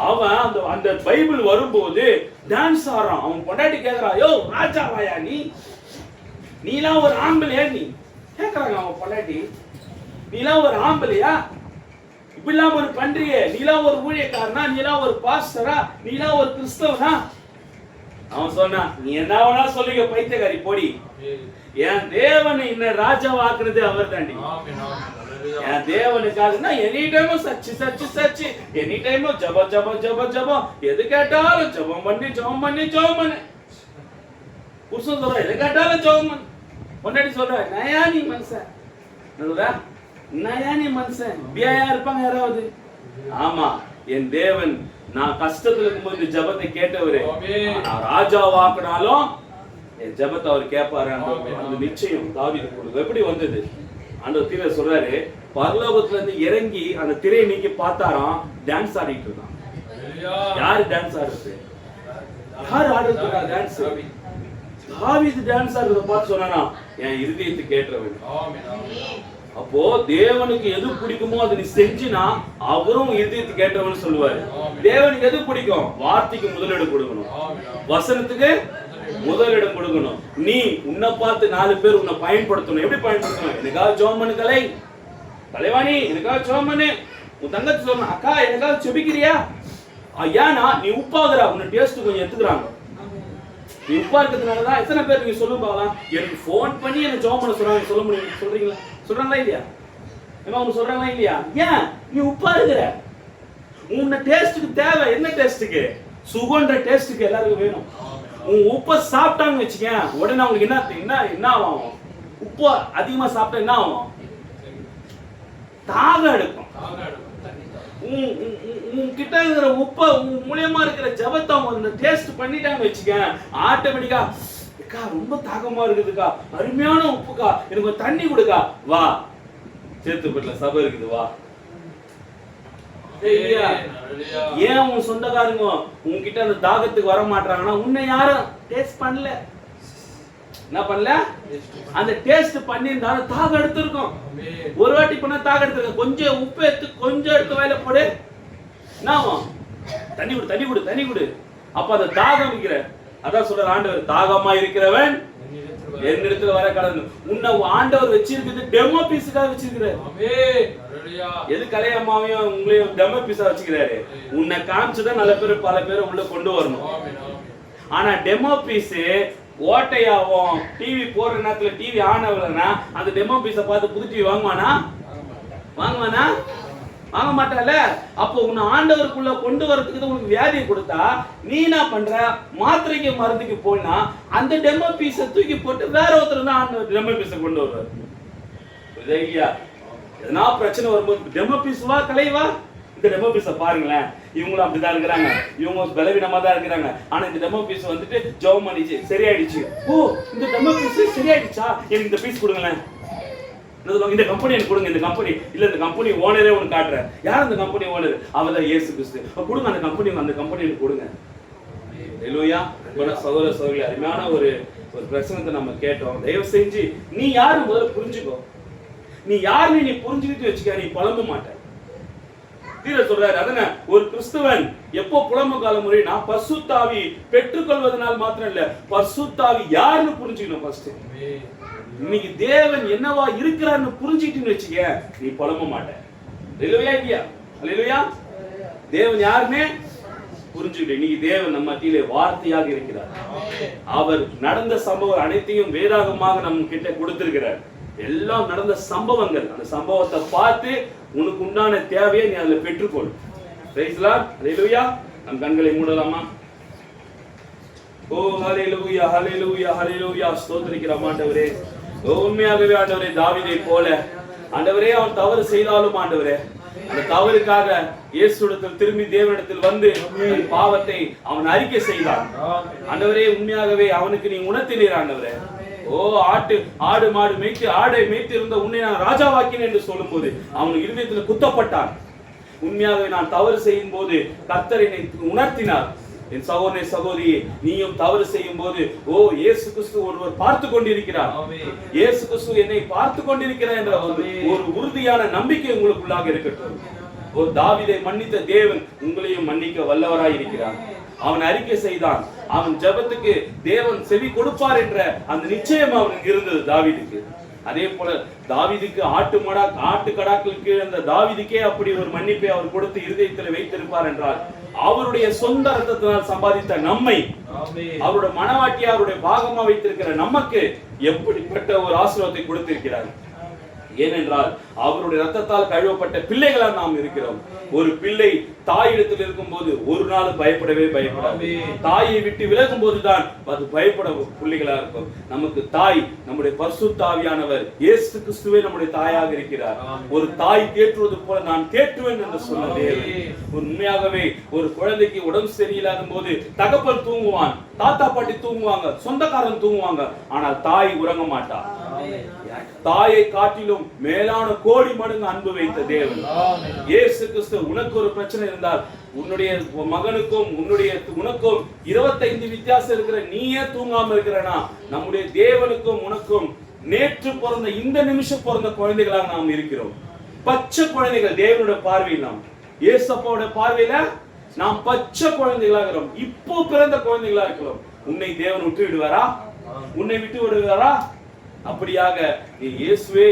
Speaker 1: அவன் அந்த பைபிள் வரும்போது டான்ஸ் ஆடுறான். அவன் பொண்டாட்டி கேக்குறா, யோ ராஜாவாயா நீலாம் ஒரு ஆம்பளையா? நீ கேக்குறாங்க அவன் பொண்டாட்டி, நீலாம் ஒரு ஆம்பளையா? இப்படிலாம் ஒரு பண்றியே, நீலாம் ஒரு ஊழியக்காரனா, நீலாம் ஒரு பாஸ்டரா, நீலாம் ஒரு கிறிஸ்தவனா? அவன் சொன்னா, நீ என்ன வேணா சொல்லிக்க பைத்தியக்காரி போடி, என் தேவனை என்ன ராஜாவாக்குறது அவர் தாண்டி. என் தேவனுக்காக எனி டைமும் சர்ச்சு சர்ச்சு சர்ச்சு, எனி டைமும் ஜபம் ஜபம் ஜபம் ஜபம், எது கேட்டாலும் ஜபம் பண்ணி ஜபம் பண்ணி ஜபம் பண்ணு. புருஷன் சொல்ற எது கேட்டாலும் ஜபம் பண்ணு. பொண்டாட்டி சொல்ற நயா நீ மனுஷன், நயா நீ மனுஷன், பியாயா இருப்பாங்க யாராவது? ஆமா, என் தேவன் நான் கஷ்டத்துல இருக்கும்போது ஜபத்தை கேட்டவரு, நான் ராஜாவாக்குனாலும் என் ஜபத்தை அவர் கேட்பாரு. அந்த நிச்சயம் தாவீதுக்கு எப்படி வந்தது? ஆண்டவர் தீர சொல்றாரு, பரலோகத்துல இருந்து இறங்கி அந்த திரையை நீக்கி பார்த்தாராம், டான்ஸ் ஆடிட்டு இருக்கான். யாரு டான்ஸ் ஆடுறது? யாரு ஆடுறதுக்கா டான்ஸ்? தாவீது டான்ஸ் ஆடுறத பார்த்து சொன்னானா, என் இருதயத்துக்கு ஏற்றவன். அப்போ தேவனுக்கு எது பிடிக்குமோ அதை நீ செஞ்சினா அவரும் இதயத்துக்கு கேட்டவன்னு சொல்லுவாரு. தேவனுக்கு எது பிடிக்கும்? வார்த்தைக்கு முதலிடம் கொடுக்கணும், வசனத்துக்கு முதலிடம் கொடுக்கணும். நீ உன்னை பார்த்து 4 பேர் உன்னை பயன்படுத்தணும். எப்படி பயன்படுத்தணும்? எனக்காக ஜெபம் பண்ணு கலை, கலைவாணி எனக்காக ஜெபம் பண்ணு. உன் தங்கச்சி சொல்லணும், அக்கா எனக்காக செபிக்கிறியா? ஏன்னா நீ உப்பாகுற, உன்னை டேஸ்ட் கொஞ்சம் எடுத்துக்கிறாங்க. நீ உப்பா இருக்கிறதுனாலதான் எத்தனை பேர் நீங்க சொல்லும் பார்க்கலாம், எனக்கு போன் பண்ணி எனக்கு ஜெபம் பண்ண சொல்றாங்க. சொல்ல முடியும், சொல்றீங்களா? சொல்றாங்களா இல்லையா? அவங்க சொல்றாங்களா இல்லையா? ஏன் நீ உப்பா இருக்கிற? உன்னை டேஸ்டுக்கு தேவை. என்ன டேஸ்டுக்கு? சுகன்ற டேஸ்டுக்கு எல்லாருக்கும் வேணும். உன் உப்பை சாப்பிட்டாங்கன்னு வச்சுக்க, உடனே அவங்களுக்கு என்ன ஆகும்? உப்பு அதிகமா சாப்பிட்டா என்ன ஆகும்? தாகம் எடுக்கும். உன்கிட்ட இருக்கிற உப்பை, உன் மூலியமா இருக்கிற ஜபத்தை அவங்க டேஸ்ட் பண்ணிட்டாங்க வச்சுக்க, ஆட்டோமேட்டிக்கா அக்கா ரொம்ப தாகமா இருக்குதுக்கா, அருமையான உப்புக்கா, எனக்கு தண்ணி கொடுக்கா, வா சேத்துப்பட்டுல சபை இருக்குது வா. ஏன் உன் சொந்தக்காரங்க உன்கிட்ட அந்த தாகத்துக்கு வர மாட்டாங்கன்னா, உன்னை யாரும் டேஸ்ட் பண்ணல. என்ன பண்ணல? அந்த டேஸ்ட் பண்ணியிருந்தாலும் தாகம் எடுத்திருக்கும். ஒரு வாட்டி பண்ண தாகம் எடுத்திருக்க, கொஞ்சம் உப்பு எடுத்து கொஞ்சம் எடுத்து வாயில போடு, என்ன தண்ணி கொடு தண்ணி கொடு தண்ணி கொடு. அப்ப அந்த தாகம் இருக்கிற, அதான் சொல்ற ஆண்டவர், தாகமா இருக்கிறவன் என்னிடத்துல வர கடந்து. உன்னை ஆண்டவர் வச்சிருக்கிறது டெமோ பீஸுக்காக வச்சிருக்கிறாரு. எது கலையம்மாவையும் உங்களையும் டெமோ பீஸா வச்சுக்கிறாரு. உன்னை காமிச்சுதான் நல்ல பேர் பல பேரை உள்ள கொண்டு வரணும். ஆனா டெமோ பீஸ் ஓட்டையாவும் டிவி போற நேரத்துல டிவி ஆன் ஆகலன்னா அந்த டெமோ பீஸை பார்த்து புது டிவி வாங்குவானா? வாங்குவானா? வாங்க மாட்டால. அப்போ உன்னை ஆண்டவருக்குள்ள கொண்டு வரதுக்கு உனக்கு வியாதியை கொடுத்தா நீ என்ன பண்ற? மாத்திரைக்கு மருந்துக்கு போனா அந்த டெமோ பீஸை தூக்கி போட்டு வேற ஒருத்தர் தான் ஆண்டவர் டெமோ பீஸை கொண்டு வருவார். எதனா பிரச்சனை வரும்போது டெமோ பீஸ் வா, கலைவா, இந்த டெமோ பீஸை பாருங்களேன், இவங்களும் அப்படிதான் இருக்கிறாங்க, இவங்க பலவீனமா தான் இருக்கிறாங்க. ஆனா இந்த டெமோ பீஸ் வந்துட்டு ஜெபம் பண்ணிச்சு சரியாயிடுச்சு. ஓ, இந்த டெமோ பீஸ் சரியாயிடுச்சா, எனக்கு இந்த பீஸ் கொடுங்களேன். இந்த கம்பெனி எனக்கு கொடுங்க, இந்த கம்பெனி இல்ல, இந்த கம்பெனி ஓனரே ஒன்று காட்டுறேன். யார் அந்த கம்பெனி ஓனர்? அவர் தான் இயேசு கிறிஸ்து. கொடுங்க அந்த கம்பெனி கொடுங்க. ஹல்லேலூயா. சகோதர சகோதரி, அருமையான ஒரு பிரசங்கத்தை நம்ம கேட்டோம். தயவு செஞ்சு நீ யாரு முதல்ல புரிஞ்சுக்கோ. நீ யாருன்னு நீ புரிஞ்சுக்கிட்டு வச்சுக்க, நீ புலம்ப மாட்ட. தீர சொல்றாரு, அதன ஒரு கிறிஸ்தவன் எப்போ புலம்பு கால முறைனா பரிசுத்த ஆவி பெற்றுக்கொள்வதனால் மாத்திரம் இல்ல, பரிசுத்த ஆவி யாருன்னு புரிஞ்சுக்கணும். ஃபர்ஸ்ட் இன்னைக்கு தேவன் என்னவா இருக்கிறான்னு புரிஞ்சுக்கிட்டுன்னு வச்சுக்க, நீ புலம்ப மாட்ட. ஹல்லேலூயா இல்லையா? ஹல்லேலூயா. தேவன் யாருன்னு புரிஞ்சுக்கிட்டு, இன்னைக்கு தேவன் நம்ம மத்தியிலே வார்த்தையாக இருக்கிறார். அவர் நடந்த சம்பவம் அனைத்தையும் வேதாகமாக நம்ம கிட்ட கொடுத்திருக்கிறார். எல்லாம் நடந்த சம்பவங்கள், அந்த சம்பவத்தை பார்த்து உனக்கு உண்டான தேவையை நீ அதுல பெற்றுக்கொள். Praise the lord. ஹல்லேலூயா. நம் கண்களை மூடலாமா? ஓ ஹல்லேலூயா, ஹல்லேலூயா, ஹல்லேலூயா. ஸ்தோத்திரிக்கிறோம் ஆண்டவரே. உண்மையாகவே ஆண்டவரே, தாவீதை போல ஆண்டவரே, அவன் தவறு செய்தாலும் ஆண்டவரே, அந்த தவறுக்காக இயேசுவிடத்தில் திரும்பி தேவனிடத்தில் வந்து பாவத்தை அவன் அறிக்கை செய்தான். ஆண்டவரே, உண்மையாகவே அவனுக்கு நீ உணர்த்தினீர் ஆண்டவரே. ஓ ஆடு மாடு மேய்த்து ஆடை மேய்த்து இருந்த உன்னை நான் ராஜாவாக்கினேன் என்று சொல்லும் போது அவன் இருதயத்தில் குத்தப்பட்டான். உண்மையாகவே நான் தவறு செய்யும் போது கர்த்தர் என்னை உணர்த்தினார். என் சகோதரனே சகோதரியே, நீயும் தவறு செய்யும் போது ஓ இயேசு கிறிஸ்து ஒருவர் பார்த்து கொண்டிருக்கிறார், இயேசு கிறிஸ்து என்னை பார்த்து கொண்டிருக்கிறார் என்ற ஒரு உறுதியான நம்பிக்கை உங்களுக்குள்ளாக இருக்கட்டும். ஓ தாவீதை மன்னித்த தேவன் உங்களையும் மன்னிக்க வல்லவராய் இருக்கிறார். அவன் அறிக்கை செய்தான், அவன் ஜெபத்துக்கு தேவன் செவி கொடுப்பார் என்ற அந்த நிச்சயம் அவனுக்கு இருந்தது தாவீதுக்கு. அதே போல தாவீதுக்கு ஆட்டு கடாக்களுக்கு அந்த தாவீதுக்கே அப்படி ஒரு மன்னிப்பை அவர் கொடுத்து இருதயத்தில் வைத்திருப்பார் என்றால், அவருடைய சொந்த ரத்தத்தினால் சம்பாதித்த நம்மை அவருடைய மனவாட்டியா அவருடைய பாகமா வைத்திருக்கிற நமக்கு எப்படிப்பட்ட ஒரு ஆசீர்வாதத்தை கொடுத்திருக்கிறார். ஏனென்றால் அவருடைய ரத்தத்தால் கழுவப்பட்ட பிள்ளைகளால் நாம் இருக்கிறோம். ஒரு பிள்ளை தாயிடத்தில் இருக்கும் போது ஒரு நாள் பயப்படவே பயப்படாது. தாயை விட்டு விலகும் போதுதான் அது பயப்பட பிள்ளைகளா இருக்கும். நமக்கு தாய் நம்முடைய பரிசுத்த ஆவியானவர் இயேசு கிறிஸ்துவே நம்முடைய தாயாக இருக்கிறார். ஒரு தாய் தேற்றுவது போல நான் தேற்றுவேன் என்று சொன்ன தேவன். உண்மையாகவே ஒரு குழந்தைக்கு உடம்பு சரியில்லாத போது தகப்பன் தூங்குவான், தாத்தா பாட்டி தூங்குவாங்க, சொந்தக்காரன் தூங்குவாங்க, ஆனால் தாய் உறங்க மாட்டார். தாயை காட்டிலும் மேலான கோடி மடங்கு அன்பு வைத்த தேவன் இயேசு கிறிஸ்து. உனக்கு ஒரு பிரச்சனை இருந்தால் உன்னுடைய மகனுக்கும் உனக்கும் 25 வித்தியாசம் இருக்கிற, நீயே தூங்காம இருக்கிறனா, நம்முடைய தேவனுக்கும் உனக்கும் நேற்று பிறந்த இந்த நிமிஷம் பிறந்த குழந்தைகளாக நாம் இருக்கிறோம். பச்சை குழந்தைகள் தேவனுடைய பார்வையில், நாம் இயேசப்பாவோட பார்வையில நாம் பச்சை குழந்தைகளாக இருக்கிறோம். இப்போ பிறந்த குழந்தைகளா இருக்கிறோம். உன்னை தேவன் விட்டு விடுவாரா? உன்னை விட்டு விடுவாரா? அப்படியாக நீ இயேசுவே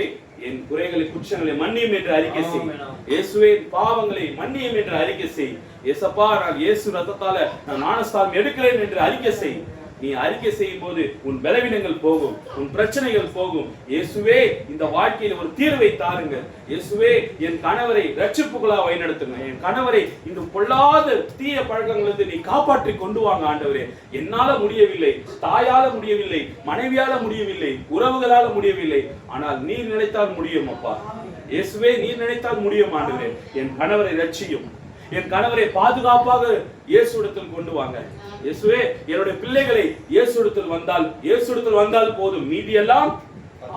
Speaker 1: என் குறைகளை குற்றங்களை மன்னியும் என்று அறிக்கை செய். இயேசுவே பாவங்களை மன்னியும் என்று அறிக்கை செய். இயேசப்பா, நான் இயேசு ரத்தத்தால நான் ஞானஸ்நானம் எடுக்கிறேன் என்று அறிக்கை செய். நீ அறிக்கை செய்யும் போது உன் பலவீனங்கள் போகும், உன் பிரச்சனைகள் போகும். இயேசுவே இந்த வாழ்க்கையில் ஒரு தீர்வை தாருங்க. இயேசுவே என் கணவரை ரட்சிப்புகளா வழிநடத்துங்க. என் கணவரை இந்த பொல்லாத தீய பழக்கங்களிலிருந்து நீ காப்பாற்றி கொண்டு வாங்க ஆண்டவரே. என்னால முடியவில்லை, தாயால முடியவில்லை, மனைவியால முடியவில்லை, உறவுகளால முடியவில்லை, ஆனால் நீர் நினைத்தால் முடியும் அப்பா. இயேசுவே நீர் நினைத்தால் முடியும் ஆண்டவரே. என் கணவரை ரட்சியும், என் கணவரை பாதுகாப்பாக இயேசுவிடத்தில் கொண்டு வாங்க. இயேசுவே என்னுடைய பிள்ளைகளை இயேசுவிடத்தில் வந்தால் போதும், மீதி எல்லாம்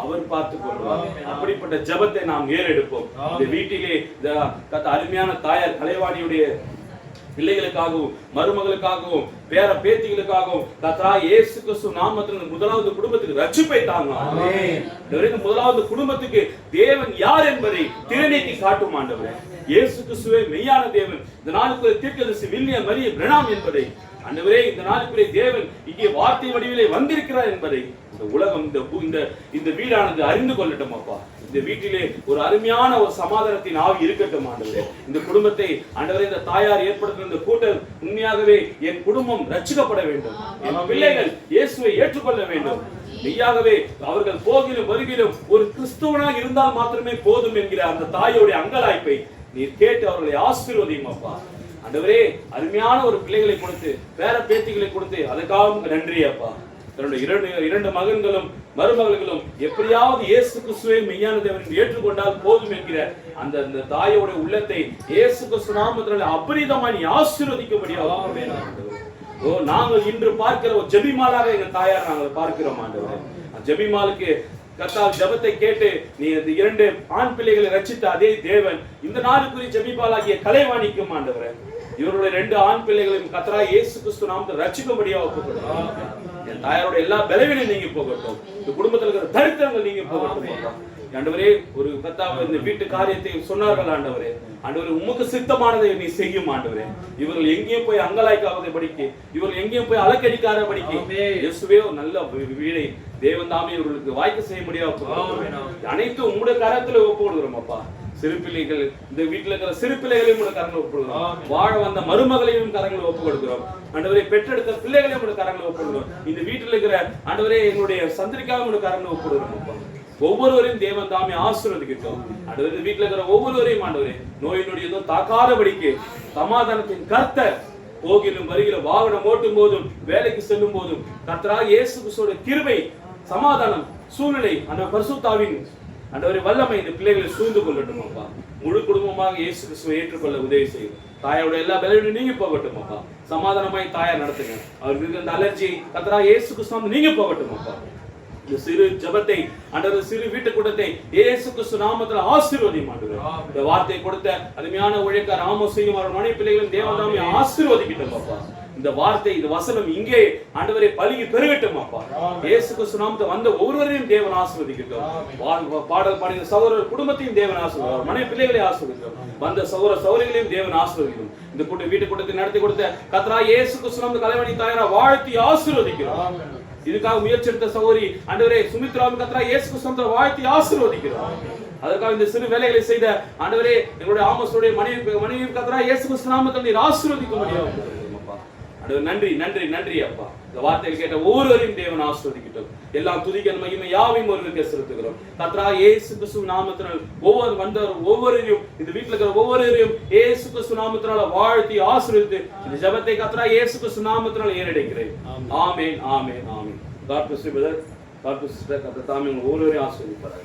Speaker 1: அவர் பார்த்துக் கொள்வார். அப்படிப்பட்ட ஜெபத்தை நாம் ஏறெடுப்போம். இந்த வீட்டிலே அருமையான தாயார் கலைவாணியுடைய பிள்ளைகளுக்காகவும் மருமகளுக்காகவும் பேர பேத்திகளுக்காகவும் கர்த்தராகிய இயேசு கிறிஸ்து நாமத்தில் முதலாவது குடும்பத்துக்கு ரட்சிப்பை தாங்க. ஆமென். முதலாவது குடும்பத்துக்கு தேவன் யார் என்பதை திரைநீக்கி காட்டும் ஆண்டவரே. இயேசு கிறிஸ்துவே மெய்யான தேவன். இந்த நாளுக்குரிய தீர்க்கதரிசி வில்லியம் மரிய பிரணாம் என்பதை ஆண்டவரே, இந்த நாளுக்குரிய தேவன் இங்கே வார்த்தை வடிவிலே வந்திருக்கிறார் என்பதை இந்த உலகம், இந்த வீடானது அறிந்து கொள்ளட்டும் அப்பா. இந்த வீட்டிலே ஒரு அருமையான ஒரு சமாதானத்தின் ஆவி இருக்கட்டும் ஆண்டவரே. இந்த குடும்பத்தை ஆண்டவரே, இந்த தாயார் ஏற்படுத்தும் இந்த கூட்டம் உண்மையாகவே என் குடும்பம் ரட்சிக்கப்பட வேண்டும், என் பிள்ளைகள் இயேசுவை ஏற்றுக்கொள்ள வேண்டும். மெய்யாகவே அவர்கள் போகிலும் வருகிலும் ஒரு கிறிஸ்துவனாக இருந்தால் மாத்திரமே போதும் என்கிற அந்த தாயோடைய அங்கலாய்ப்பை நீர் கேட்டு அவர்களை ஆசீர்வதியும் அப்பா. ஆண்டவரே, அருமையான ஒரு பிள்ளைகளை கொடுத்து பேர பேத்திகளை கொடுத்து அதுக்காக நன்றி அப்பா. தன்னுடைய இரண்டு மகன்களும் மருமகளும் எப்படியாவது இயேசு கிறிஸ்துவை மெய்யான தேவன் ஏற்றுக்கொண்டால் போதும் என்கிற அந்த தாயோட உள்ளத்தை இயேசு கிறிஸ்து நாமத்தினாலே அபரிதமாய் நீ ஆசீர்வதிக்கும்படியாக நாங்கள் இன்று பார்க்கிற ஒரு ஜெபிமாலாக எங்கள் தாயார் நாங்கள் பார்க்கிறோம் ஆண்டவரே. ஜெபிமாலுக்கு கர்த்தாவே ஜெபத்தை கேட்டு நீ அந்த 2 ஆண் பிள்ளைகளை ரட்சித்த அதே தேவன் இந்த நாளுக்குரிய ஜெபிப்பாளாகிய கலைவாணிக்கும் ஆண்டவரே இவருடைய 2 ஆண் பிள்ளைகளையும் கர்த்தராகிய இயேசு கிறிஸ்து நாமத்தில் ரட்சிக்கும்படியாக ஒப்புக்கொடுக்கிறோம். என் தாயாரோட எல்லா பலவீனம் நீங்கி போகட்டும், இந்த குடும்பத்தில் இருக்கிற தரித்திரங்கள் நீங்கி போகட்டும். ஆண்டவரே ஒரு கர்த்தாவே இந்த வீட்டு காரியத்தை சொன்னார்கள் ஆண்டவரே, ஆண்டவரே உமக்கு சித்தமானதை நீ செய்யும் ஆண்டவரே. இவர்கள் எங்கேயும் போய் அங்கலாய்க்காததை படிக்க, இவர்கள் எங்கேயும் போய் அலக்கடிக்காத படிக்க இயேசுவே ஒரு நல்ல வீடை தேவன் தாமே இவர்களுக்கு வாய்க்க செய்ய முடியாது. அனைத்தும் உங்களுடைய கரத்துல ஒப்பு கொடுக்கிறோம் அப்பா. சிறு பிள்ளைகள் இந்த வீட்டுல இருக்கிற சிறு பிள்ளைகளையும் கூட கரங்களை ஒப்பு கொடுக்கிறோம். வாழ வந்த மருமகளையும் கரங்களை ஒப்பு கொடுக்கிறோம் ஆண்டவரே. பெற்றெடுத்த பிள்ளைகளையும் கூட கரங்களை ஒப்பு கொடுக்கிறோம். இந்த வீட்டுல இருக்கிற ஆண்டவரே எங்களுடைய சந்திரிக்காவும் கூட கரங்களை ஒப்பு கொடுக்கிறோம் அப்பா. ஒவ்வொருவரையும் தேவன் தாமே ஆசீர்வதிக்கட்டும் ஆண்டவரே. வீட்டுல இருக்கிற ஒவ்வொருவரையும் ஆண்டவரே நோய் நொடி எதுவும் தாக்காதபடிக்கு சமாதானத்தின் கர்த்தர் போகிலும் வருகிற வாகனம் ஓட்டும் போதும் வேலைக்கு செல்லும் போதும் கர்த்தராகிய இயேசு கிறிஸ்துவோட கிருபை சமாதானம் சூழ்நிலை அந்த பரிசுத்தாவின் ஆண்டவரே வல்லமை இந்த பிள்ளைகளை சூழ்ந்து கொள்ளட்டும் அப்பா. முழு குடும்பமாக இயேசு கிறிஸ்துவை ஏற்றுக்கொள்ள உதவி செய்யும். தாயோட எல்லா பலவீனமும் நீங்க போகட்டும் அப்பா. சமாதானமாய் தாயார் நடத்துங்க. அவருக்கு அந்த அலர்ஜி கர்த்தராகிய இயேசு கிறிஸ்து நீங்க போகட்டும் அப்பா. இந்த சிறு ஜெபத்தை ஆண்டவரே சிறு வீட்டு கூட்டத்தை இயேசு கிறிஸ்து நாமத்தில் ஆசீர்வதியும் ஆண்டவரே. இந்த வார்த்தை கொடுத்த அருமையான ஊழியக்காரர் ஆமோஸையும் அவர் மனைவி பிள்ளைகளையும் தேவன் தாமே ஆசீர்வதிக்கட்டும் அப்பா. இந்த வார்த்தை இந்த வசனம் இங்கே ஆண்டவரே பலுகி பெருகட்டும் அப்பா. இயேசு கிறிஸ்து நாமத்தில் வந்த ஒவ்வொருவரையும் தேவன் ஆசீர்வதிக்கட்டும். பாடல் பாடின சகோதரர் குடும்பத்தையும் தேவன் ஆசீர்வதிக்கட்டும். மனைவி பிள்ளைகளை ஆசீர்வதிக்கட்டும். வந்த சகோதர சகோதரிகளையும் தேவன் ஆசீர்வதிக்கட்டும். இந்த வீட்டு கூட்டத்தை நடத்தி கொடுத்த கர்த்தராகிய இயேசு கிறிஸ்து நாமத்தில் கலைவாணி தாயாரா வாழ்த்தி ஆசீர்வதிக்கிறோம். இதுக்காக முயற்சி எடுத்த சகோதரி ஆண்டவரே சுமித்ராவின் கர்த்தராகிய இயேசு கிறிஸ்து வாழ்த்தி ஆசீர்வதிக்கிறோம். அதற்காக இந்த சிறு வேலைகளை செய்த ஆண்டவரே எங்களுடைய ஆமோஸுடைய மனைவி கர்த்தராகிய இயேசு கிறிஸ்து நாமத்தில் நீர் ஆசீர்வதிக்கும்படியாக நன்றி நன்றி நன்றி அப்பா. இந்த வார்த்தையை கேட்ட ஒவ்வொருவரையும் தேவன் ஆசீர்வதிக்கட்டும். எல்லாம் துதிக்க மகிமை யாவையும் ஒருவருக்கு செலுத்துகிறோம். கர்த்தராகிய இயேசு கிறிஸ்து நாமத்தினால் ஒவ்வொரு வந்தவரும் ஒவ்வொருவரையும் இந்த வீட்டில் இருக்கிற ஒவ்வொருவரையும் இயேசு கிறிஸ்து நாமத்தினால வாழ்த்தி ஆசீர்வதித்து இந்த ஜெபத்தை கர்த்தராகிய இயேசு கிறிஸ்து நாமத்தினால் ஏறெடுக்கிறேன். ஆமென் amen amen. God bless you brother. God bless you sister. கர்த்தர் தாமே ஒவ்வொருவரையும் ஆசீர்வதிப்பார்.